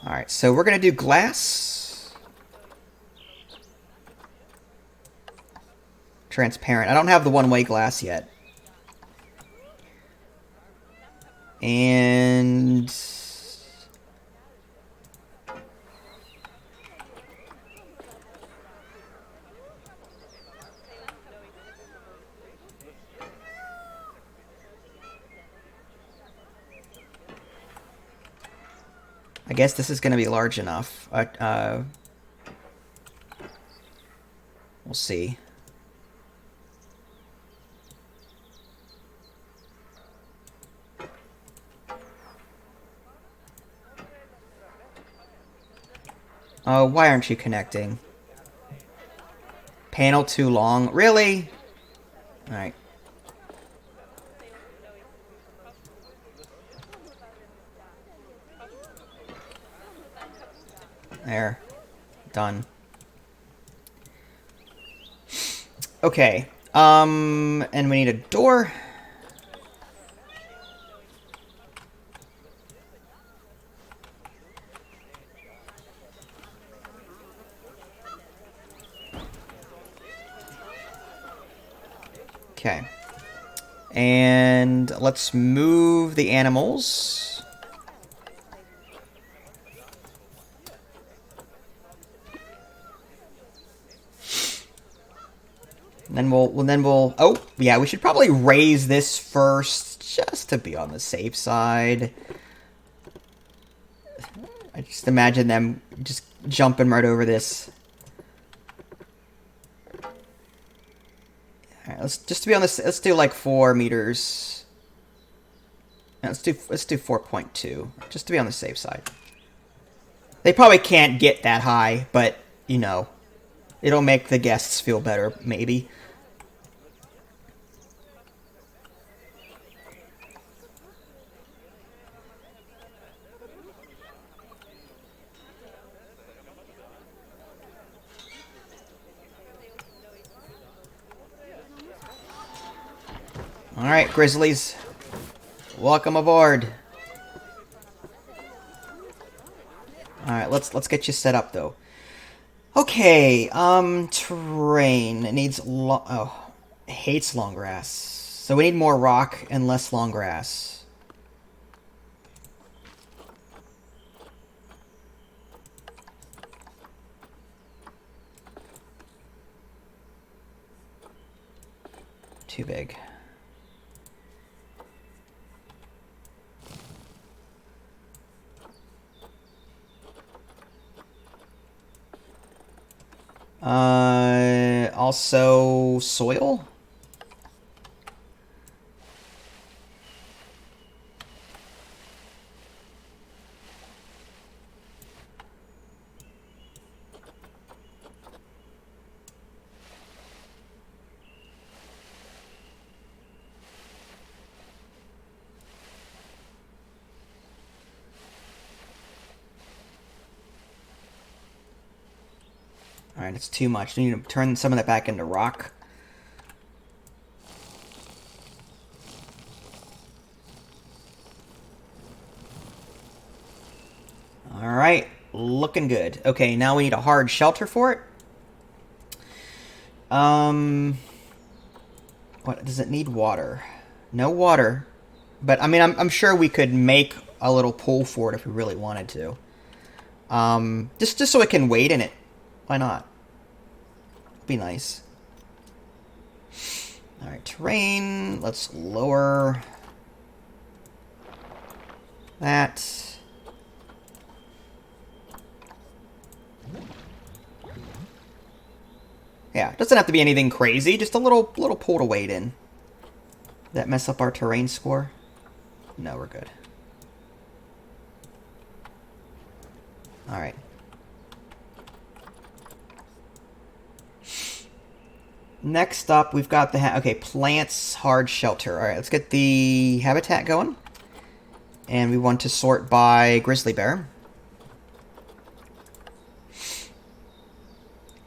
Alright, so we're going to do glass. Transparent. I don't have the one-way glass yet. And... I guess this is going to be large enough. We'll see. Oh, why aren't you connecting? Panel too long. Really? Alright. There. Done. Okay. And we need a door. Okay. And let's move the animals. Then we'll oh, yeah, we should probably raise this first just to be on the safe side. I just imagine them just jumping right over this. Alright, let's just to be on this, let's do like 4 meters. Let's do 4.2 just to be on the safe side. They probably can't get that high, but you know, it'll make the guests feel better, maybe. Alright, Grizzlies. Welcome aboard. Alright, let's get you set up though. Okay, terrain. It needs hates long grass. So we need more rock and less long grass. Too big. Also soil. Alright, it's too much. We need to turn some of that back into rock. Alright, looking good. Okay, now we need a hard shelter for it. What, does it need water? No water. But, I mean, I'm sure we could make a little pool for it if we really wanted to. Just so it can wade in it. Why not? Be nice. Alright, terrain. Let's lower that. Yeah, it doesn't have to be anything crazy, just a little pool to wade in. Did that mess up our terrain score? No, we're good. Alright. Next up, we've got the... okay, plants, hard shelter. Alright, let's get the habitat going. And we want to sort by grizzly bear.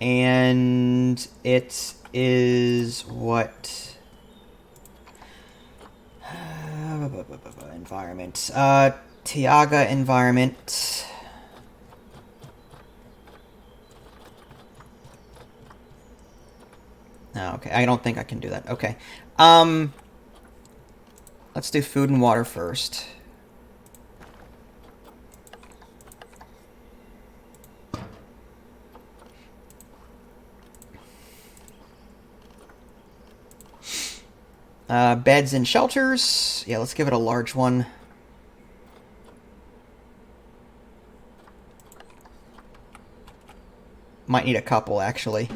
And it is what... environment. Tiaga environment. Oh, okay, I don't think I can do that. Okay. Let's do food and water first. Beds and shelters. Yeah, let's give it a large one. Might need a couple, actually.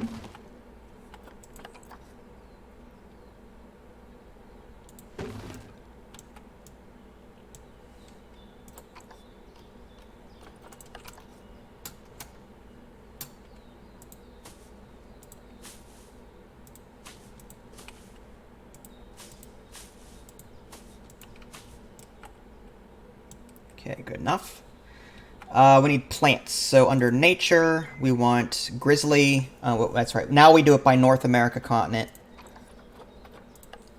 Okay, good enough. We need plants. So under nature, we want grizzly. Well, that's right. Now we do it by North America continent.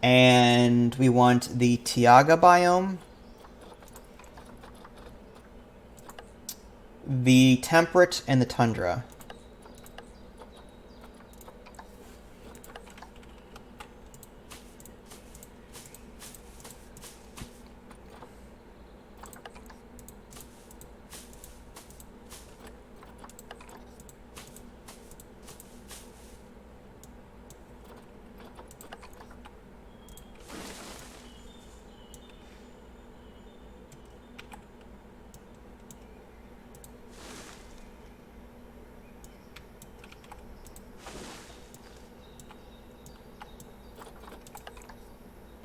And we want the Tiaga biome. The temperate and the tundra.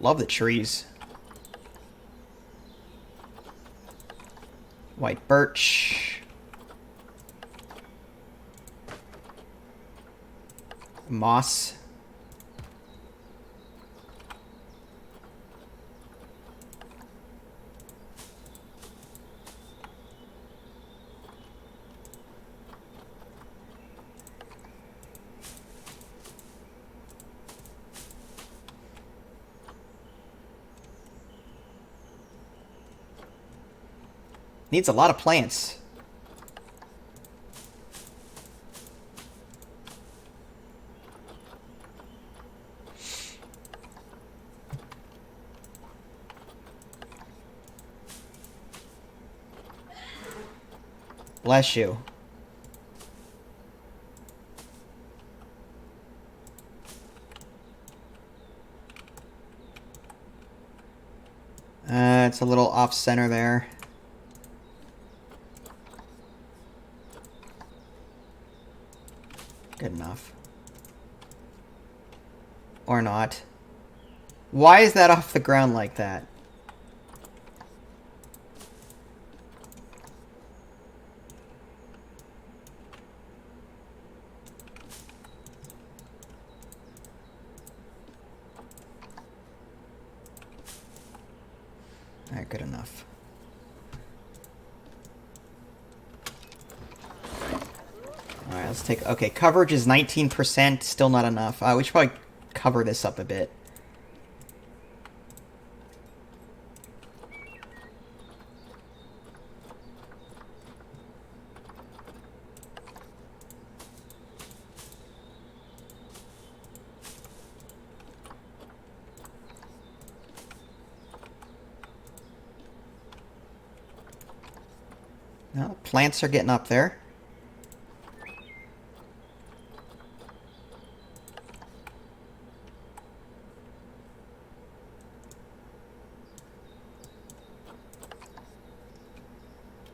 Love the trees. White birch. Moss. Needs a lot of plants. Bless you. It's a little off center there. Good enough. Or not. Why is that off the ground like that? Alright, good enough. Alright, let's take... Okay, coverage is 19%, still not enough. We should probably cover this up a bit. No, plants are getting up there.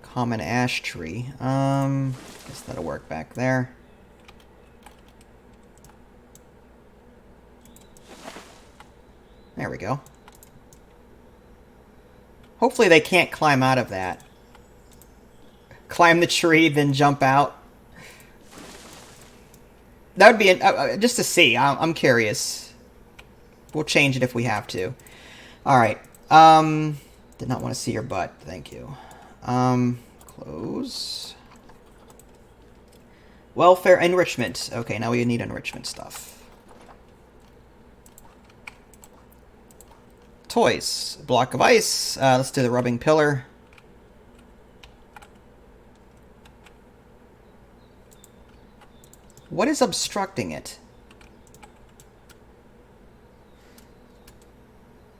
Common ash tree. Guess that'll work back there. There we go. Hopefully they can't climb out of that. Climb the tree, then jump out. That would be just to see. I'm curious. We'll change it if we have to. All right. Did not want to see your butt. Thank you. Close. Welfare enrichment. Okay, now we need enrichment stuff. Toys. Block of ice. Let's do the rubbing pillar. What is obstructing it?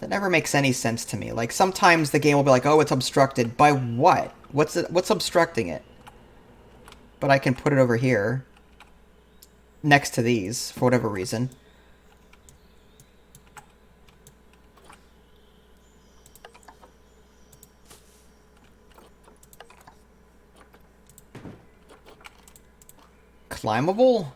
That never makes any sense to me. Like, sometimes the game will be like, oh, it's obstructed. By what? What's obstructing it? But I can put it over here. Next to these, for whatever reason. Climbable?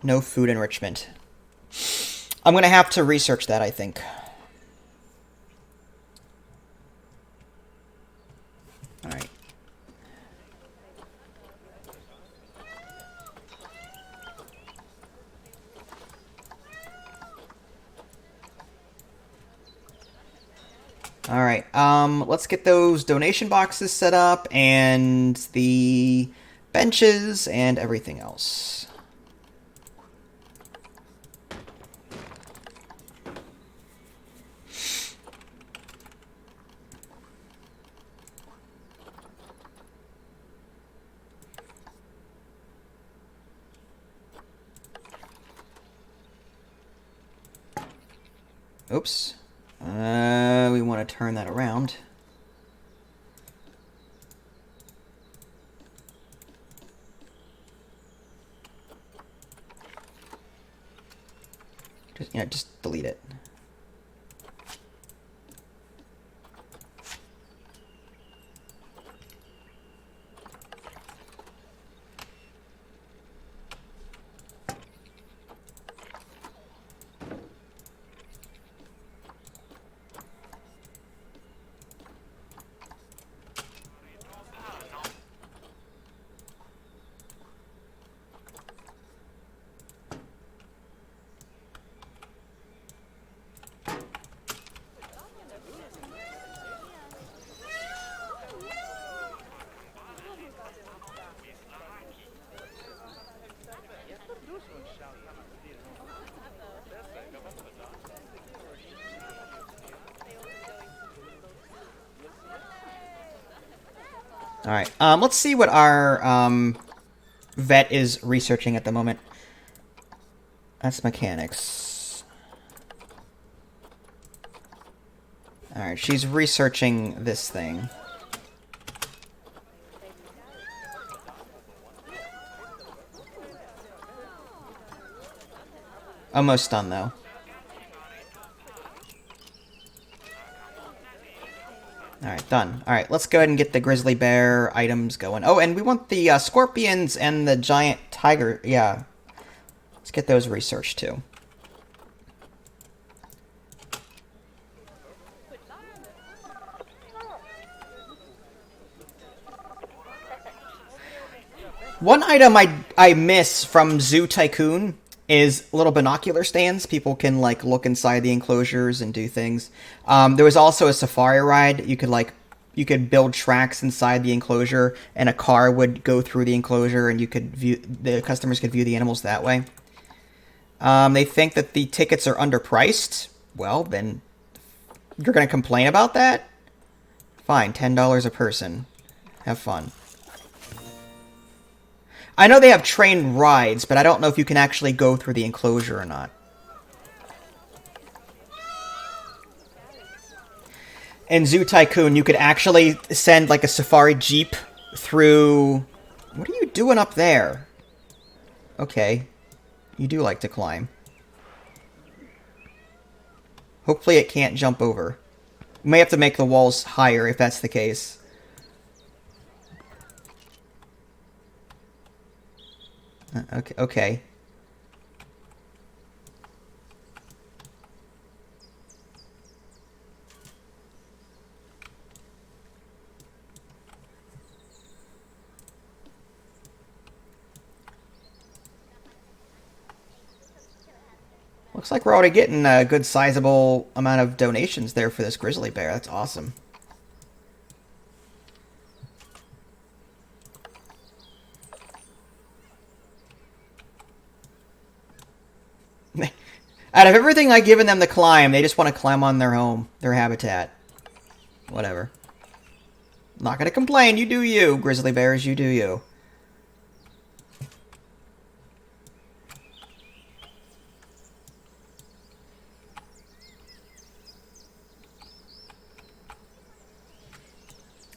No food enrichment. I'm gonna have to research that, I think. Alright. Alright, let's get those donation boxes set up, and the benches, and everything else. Oops. We want to turn that around. Just delete it. Alright, let's see what our vet is researching at the moment. That's mechanics. Alright, she's researching this thing. Almost done, though. Alright, done. Alright, let's go ahead and get the grizzly bear items going. Oh, and we want the scorpions and the giant tiger. Yeah. Let's get those researched too. One item I miss from Zoo Tycoon is little binocular stands. People can like look inside the enclosures and do things. There was also a safari ride. You could build tracks inside the enclosure, and a car would go through the enclosure, and the customers could view the animals that way. They think that the tickets are underpriced. Well, then you're going to complain about that? Fine, $10 a person. Have fun. I know they have train rides, but I don't know if you can actually go through the enclosure or not. In Zoo Tycoon, you could actually send like a safari jeep through... What are you doing up there? Okay. You do like to climb. Hopefully it can't jump over. We may have to make the walls higher if that's the case. Okay. Looks like we're already getting a good sizable amount of donations there for this grizzly bear. That's awesome. Out of everything I've given them to climb, they just want to climb on their home, their habitat. Whatever. Not gonna complain. You do you, grizzly bears. You do you.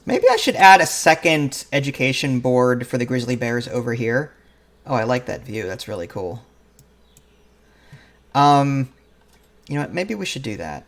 Maybe I should add a second education board for the grizzly bears over here. Oh, I like that view. That's really cool. You know what? Maybe we should do that.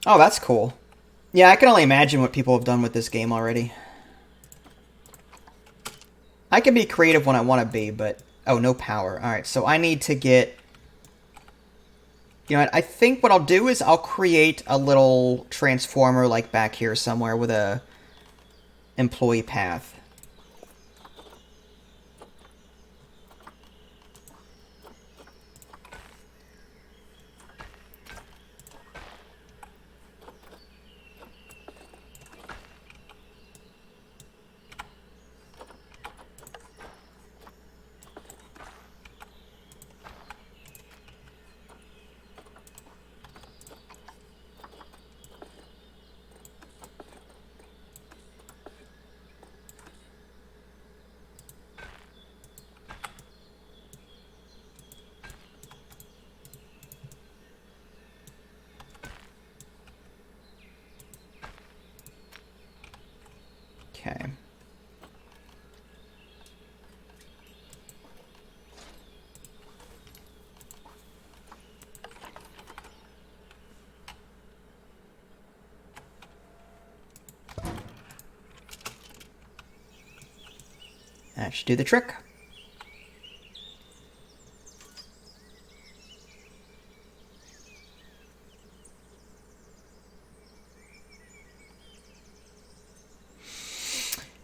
Oh, that's cool. Yeah, I can only imagine what people have done with this game already. I can be creative when I want to be, but... Oh, no power. Alright, so I need to get... You know what? I think what I'll do is I'll create a little transformer like back here somewhere with a employee path. Okay. That should do the trick.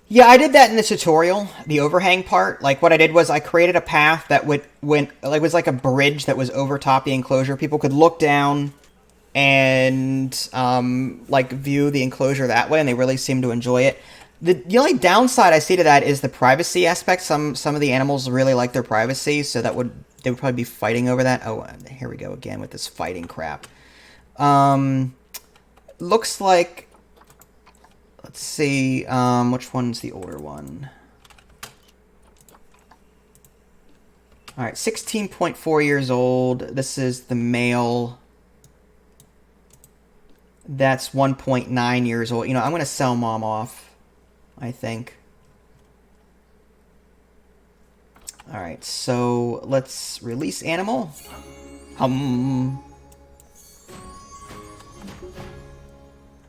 Yeah, I did that in the tutorial, the overhang part. Like, what I did was I created a path that was like a bridge that was over top the enclosure. People could look down and, like, view the enclosure that way, and they really seemed to enjoy it. The only downside I see to that is the privacy aspect. Some of the animals really like their privacy, so they would probably be fighting over that. Oh, here we go again with this fighting crap. Looks like... Let's see, which one's the older one? All right, 16.4 years old. This is the male. That's 1.9 years old. You know, I'm going to sell mom off, I think. All right, so let's release animal. And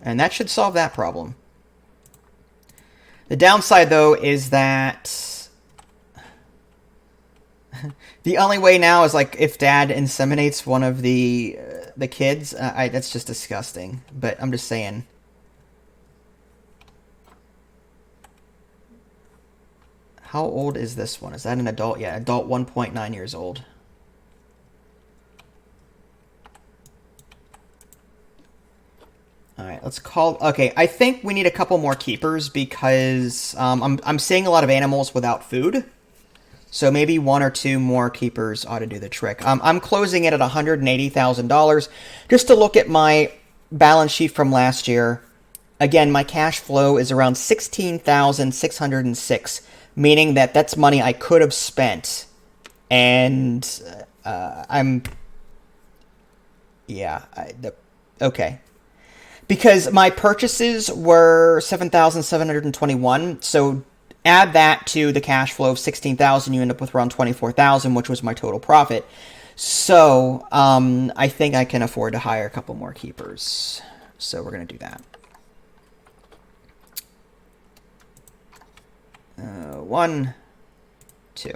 that should solve that problem. The downside, though, is that the only way now is, like, if dad inseminates one of the kids. That's just disgusting. But I'm just saying. How old is this one? Is that an adult? Yeah, adult 1.9 years old. All right, let's call... Okay, I think we need a couple more keepers because I'm seeing a lot of animals without food. So maybe one or two more keepers ought to do the trick. I'm closing it at $180,000. Just to look at my balance sheet from last year, again, my cash flow is around $16,606, meaning that that's money I could have spent. And okay. Because my purchases were $7,721, so add that to the cash flow of $16,000, you end up with around $24,000, which was my total profit. So I think I can afford to hire a couple more keepers. So we're going to do that. 1, 2.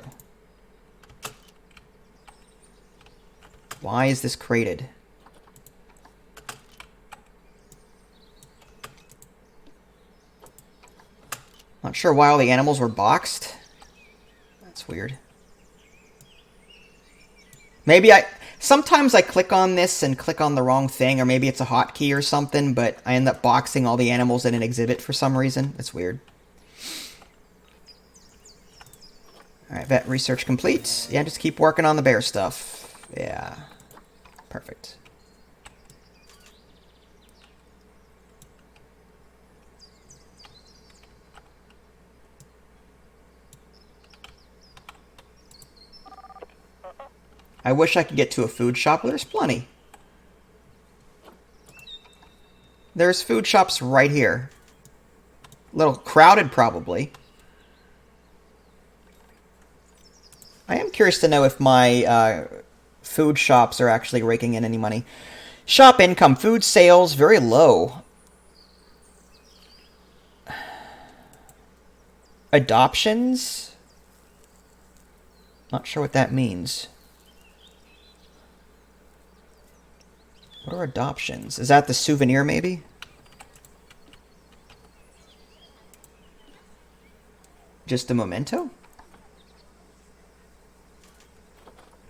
Why is this crated? Not sure why all the animals were boxed. That's weird. Maybe sometimes I click on this and click on the wrong thing, or maybe it's a hotkey or something, but I end up boxing all the animals in an exhibit for some reason. It's weird. Alright, vet research complete. Yeah, just keep working on the bear stuff. Yeah. Perfect. I wish I could get to a food shop. Well, there's plenty. There's food shops right here. A little crowded, probably. I am curious to know if my food shops are actually raking in any money. Shop income, food sales, very low. Adoptions? Not sure what that means. What are adoptions? Is that the souvenir, maybe? Just a memento?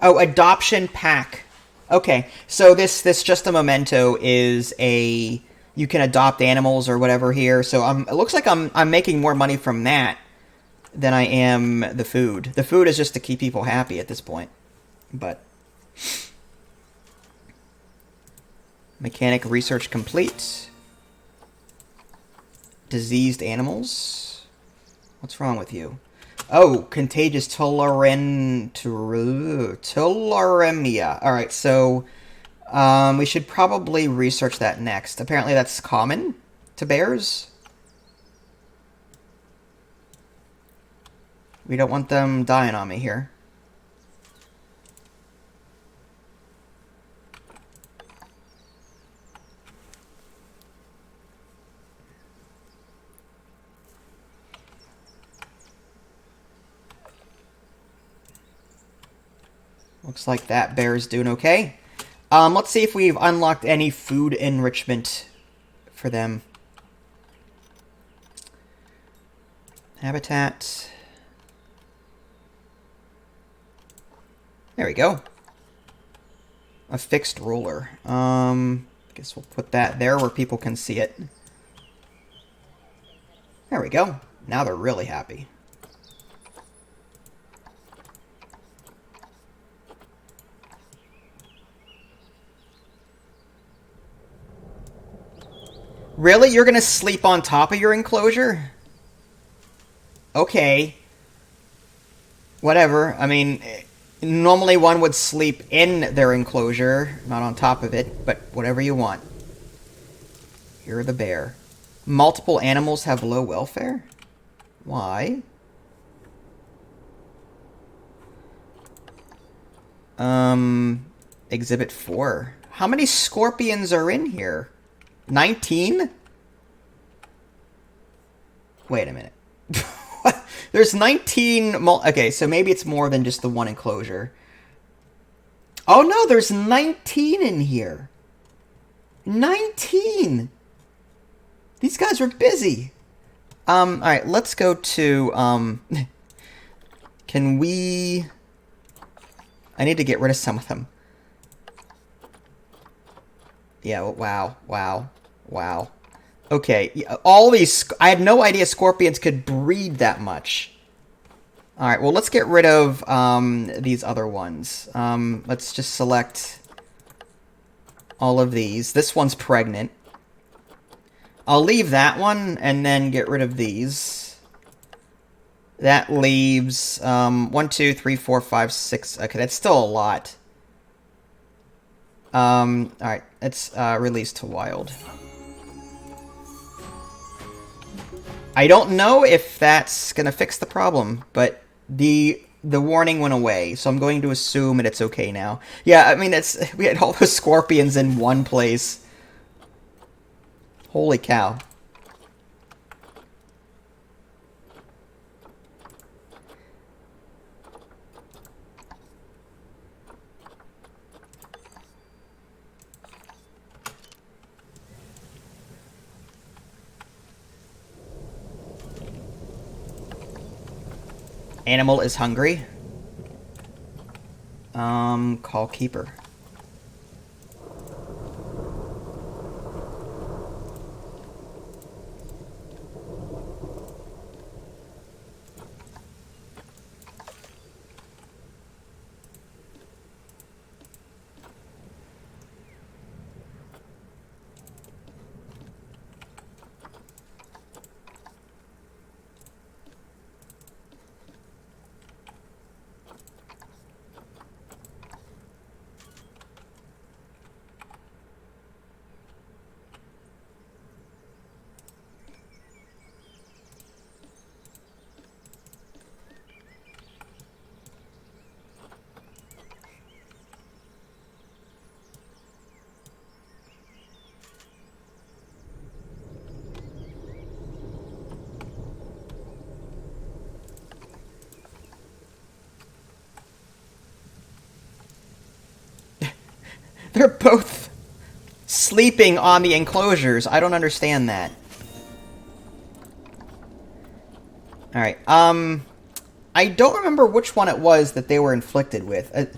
Oh, adoption pack. Okay, so this just a memento is a... You can adopt animals or whatever here. So it looks like I'm making more money from that than I am the food. The food is just to keep people happy at this point. But... Mechanic research complete. Diseased animals. What's wrong with you? Oh, contagious tularemia. Alright, so we should probably research that next. Apparently that's common to bears. We don't want them dying on me here. Looks like that bear's doing okay. Let's see if we've unlocked any food enrichment for them. Habitat. There we go. A fixed ruler. Guess we'll put that there where people can see it. There we go. Now they're really happy. Really? You're gonna sleep on top of your enclosure? Okay. Whatever. I mean, Normally one would sleep in their enclosure, not on top of it, but whatever you want. You're the bear. Multiple animals have low welfare? Why? Exhibit 4. How many scorpions are in here? 19? Wait a minute. There's 19... Okay, so maybe it's more than just the one enclosure. Oh no, there's 19 in here. 19! These guys are busy. Alright, let's go to, Can we... I need to get rid of some of them. Yeah, wow, wow, wow. Okay, all these... I had no idea scorpions could breed that much. Alright, well, let's get rid of these other ones. Let's just select all of these. This one's pregnant. I'll leave that one and then get rid of these. That leaves 1, 2, 3, 4, 5, 6. Okay, that's still a lot. Alright, let's release to wild. I don't know if that's gonna fix the problem, but the warning went away, so I'm going to assume that it's okay now. Yeah, I mean, we had all those scorpions in one place. Holy cow. Animal is hungry. Call keeper. They're both sleeping on the enclosures. I don't understand that. Alright, I don't remember which one it was that they were inflicted with. It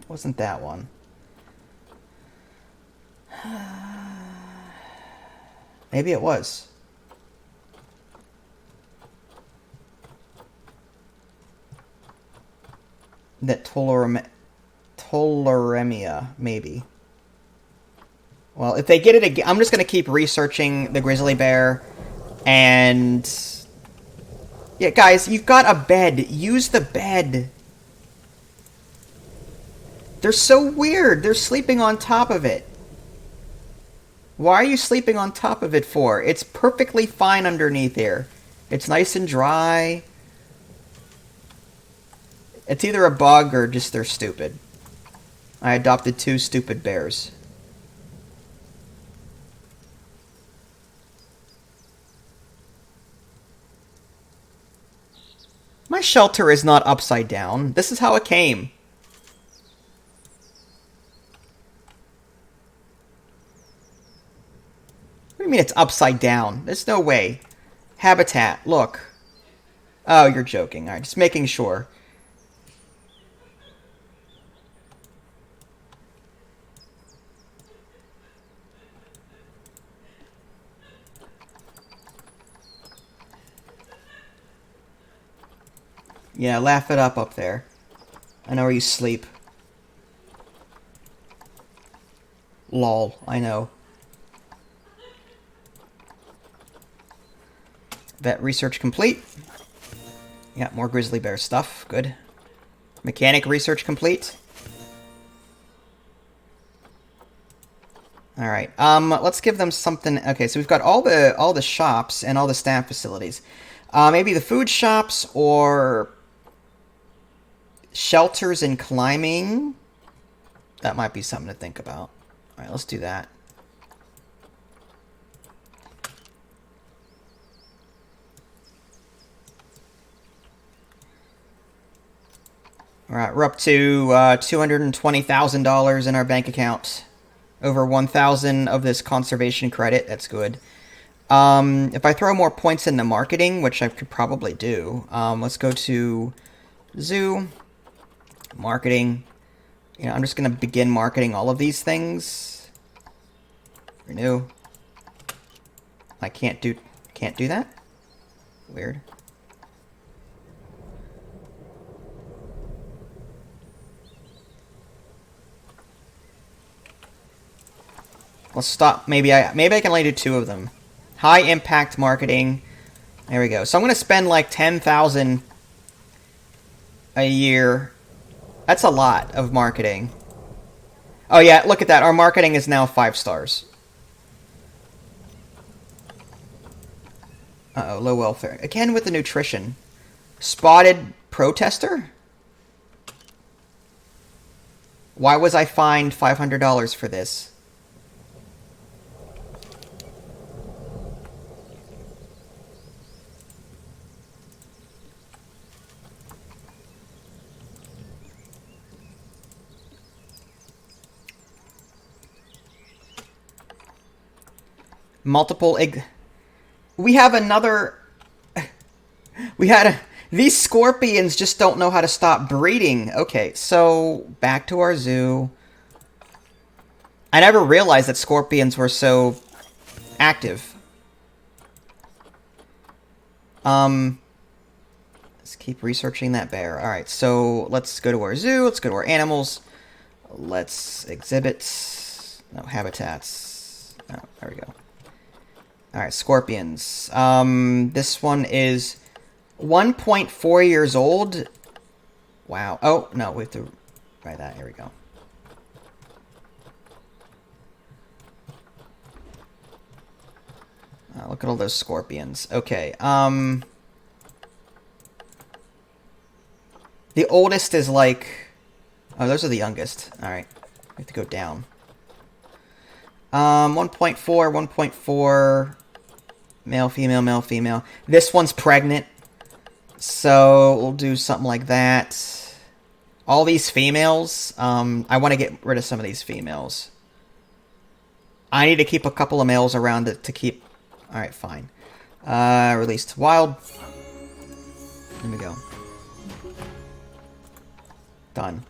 wasn't that one. Maybe it was. That Toleremia, maybe. Well, if they get it again, I'm just going to keep researching the grizzly bear. And... yeah, guys, you've got a bed. Use the bed. They're so weird. They're sleeping on top of it. Why are you sleeping on top of it for? It's perfectly fine underneath here. It's nice and dry. It's either a bug or just they're stupid. I adopted 2 stupid bears. My shelter is not upside down. This is how it came. What do you mean it's upside down? There's no way. Habitat, look. Oh, you're joking. Alright, just making sure. Yeah, laugh it up there. I know where you sleep. Lol, I know. Vet research complete. Yeah, more grizzly bear stuff. Good. Mechanic research complete. All right. Let's give them something. Okay, so we've got all the shops and all the staff facilities. Maybe the food shops or shelters and climbing. That might be something to think about. All right, let's do that. All right, we're up to $220,000 in our bank account. Over 1,000 of this conservation credit. That's good. If I throw more points into marketing, which I could probably do, let's go to zoo, marketing. You know, I'm just going to begin marketing all of these things. Renew. I can't do that? Weird. Let's stop. Maybe I can only do 2 of them. High impact marketing. There we go. So I'm going to spend like 10,000 a year. That's a lot of marketing. Oh yeah, look at that. Our marketing is now 5 stars. Uh-oh, low welfare. Again with the nutrition. Spotted protester? Why was I fined $500 for this? Multiple egg. We have another. These scorpions just don't know how to stop breeding. Okay, so back to our zoo. I never realized that scorpions were so active. Let's keep researching that bear. All right, so let's go to our zoo. Let's go to our animals. Let's exhibit. No, habitats. Oh, there we go. Alright, scorpions. This one is 1.4 years old. Wow. Oh, no, we have to write that. Here we go. Look at all those scorpions. Okay, the oldest is like... Oh, those are the youngest. Alright, we have to go down. 1.4, 1.4... Male, female, male, female. This one's pregnant. So we'll do something like that. All these females. I want to get rid of some of these females. I need to keep a couple of males around to keep... Alright, fine. Release to wild. There we go. Done.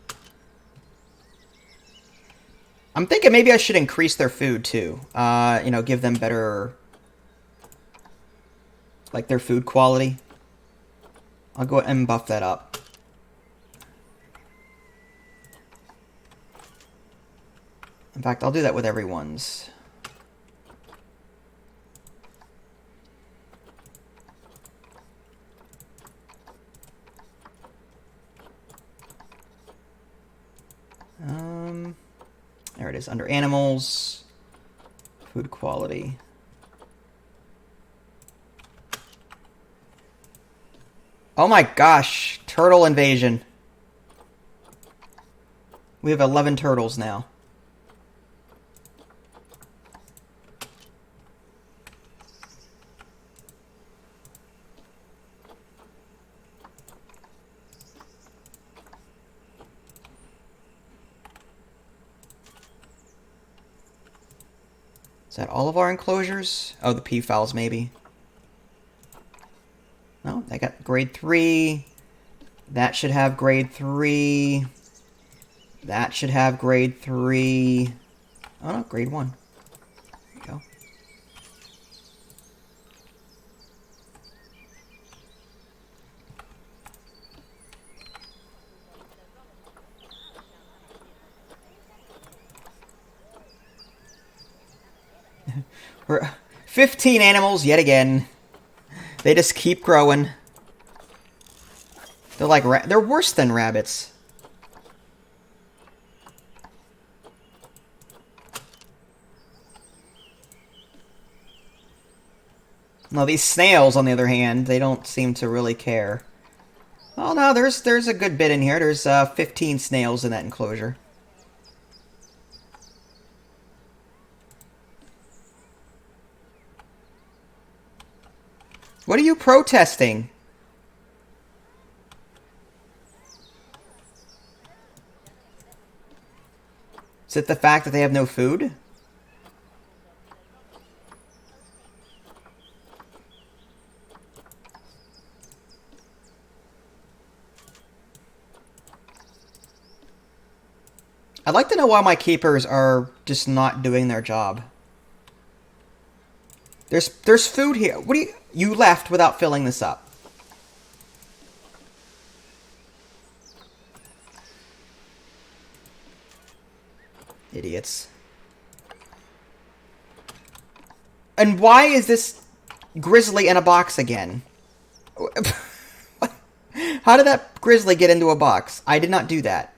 I'm thinking maybe I should increase their food too. You know, give them better... like their food quality. I'll go ahead and buff that up. In fact, I'll do that with everyone's. There it is, under animals, food quality. Oh my gosh, turtle invasion. We have 11 turtles now. Is that all of our enclosures? Oh, the P-files maybe. No, I got grade 3. That should have grade 3. That should have grade 3. Oh no, grade 1. There you go. We're 15 animals yet again. They just keep growing. They're like they're worse than rabbits. Well, these snails, on the other hand, they don't seem to really care. Oh no, there's a good bit in here. There's 15 snails in that enclosure. What are you protesting? Is it the fact that they have no food? I'd like to know why my keepers are just not doing their job. There's food here. What do you left without filling this up? Idiots. And why is this grizzly in a box again? How did that grizzly get into a box? I did not do that.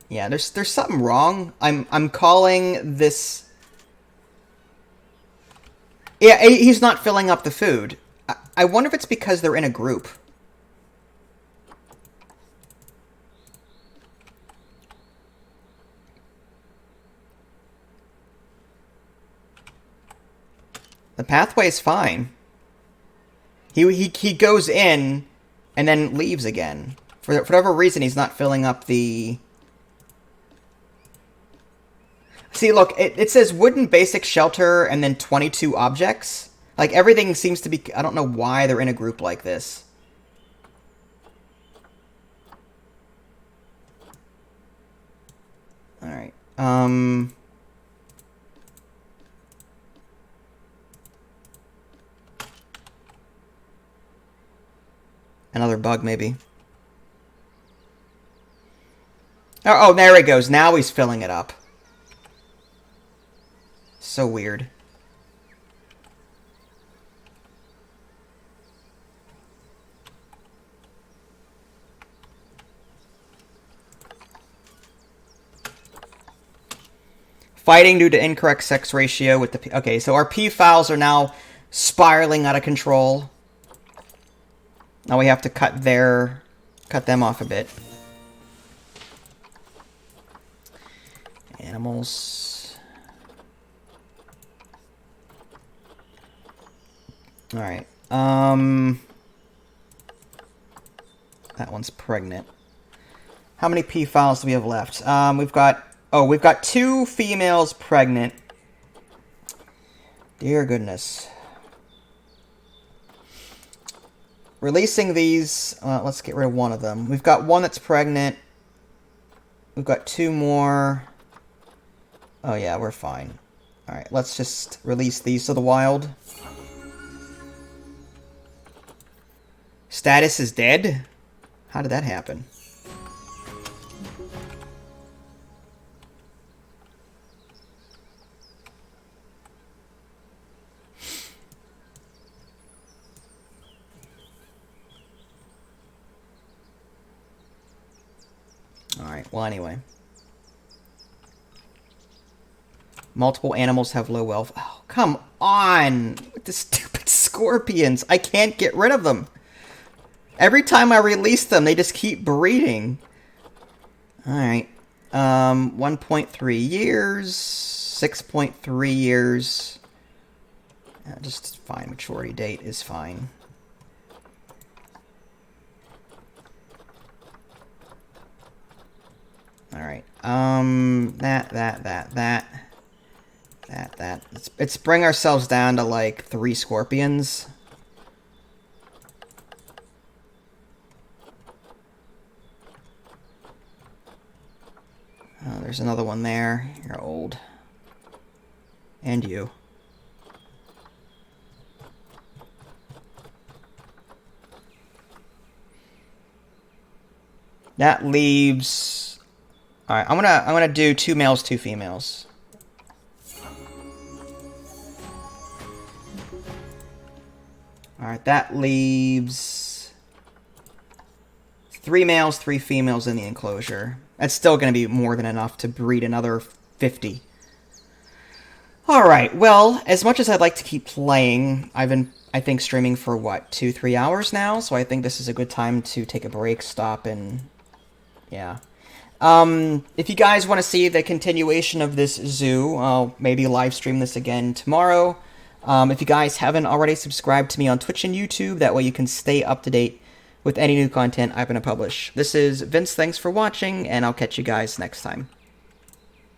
Yeah, there's something wrong. I'm calling this. Yeah, he's not filling up the food. I wonder if it's because they're in a group. The pathway is fine. He goes in and then leaves again. For whatever reason, he's not filling up the. See, look, it says wooden basic shelter and then 22 objects. Like, everything seems to be... I don't know why they're in a group like this. Alright. Another bug, maybe. Oh, there he goes. Now he's filling it up. So weird. Fighting due to incorrect sex ratio with the P. Okay, so our P files are now spiraling out of control. Now we have to cut them off a bit. Animals. Alright, that one's pregnant. How many P files do we have left? We've got 2 females pregnant. Dear goodness. Releasing these, let's get rid of one of them. We've got one that's pregnant. We've got 2 more. Oh yeah, we're fine. Alright, let's just release these to the wild. Status is dead? How did that happen? Alright, well anyway. Multiple animals have low wealth. Oh, come on! With the stupid scorpions! I can't get rid of them! Every time I release them, they just keep breeding. Alright. 1.3 years. 6.3 years. Just fine. Maturity date is fine. Alright. That. Let's bring ourselves down to like 3 scorpions. Oh, there's another one there. You're old. And you. That leaves... Alright, I'm gonna do 2 males, 2 females. Alright, that leaves 3 males, 3 females in the enclosure. That's still going to be more than enough to breed another 50. Alright, well, as much as I'd like to keep playing, I've been, I think, streaming for, what, 2-3 hours now? So I think this is a good time to take a break, stop, and... yeah. If you guys want to see the continuation of this zoo, I'll maybe live stream this again tomorrow. If you guys haven't already subscribed to me on Twitch and YouTube, that way you can stay up to date with any new content I'm going to publish. This is Vince, thanks for watching, and I'll catch you guys next time.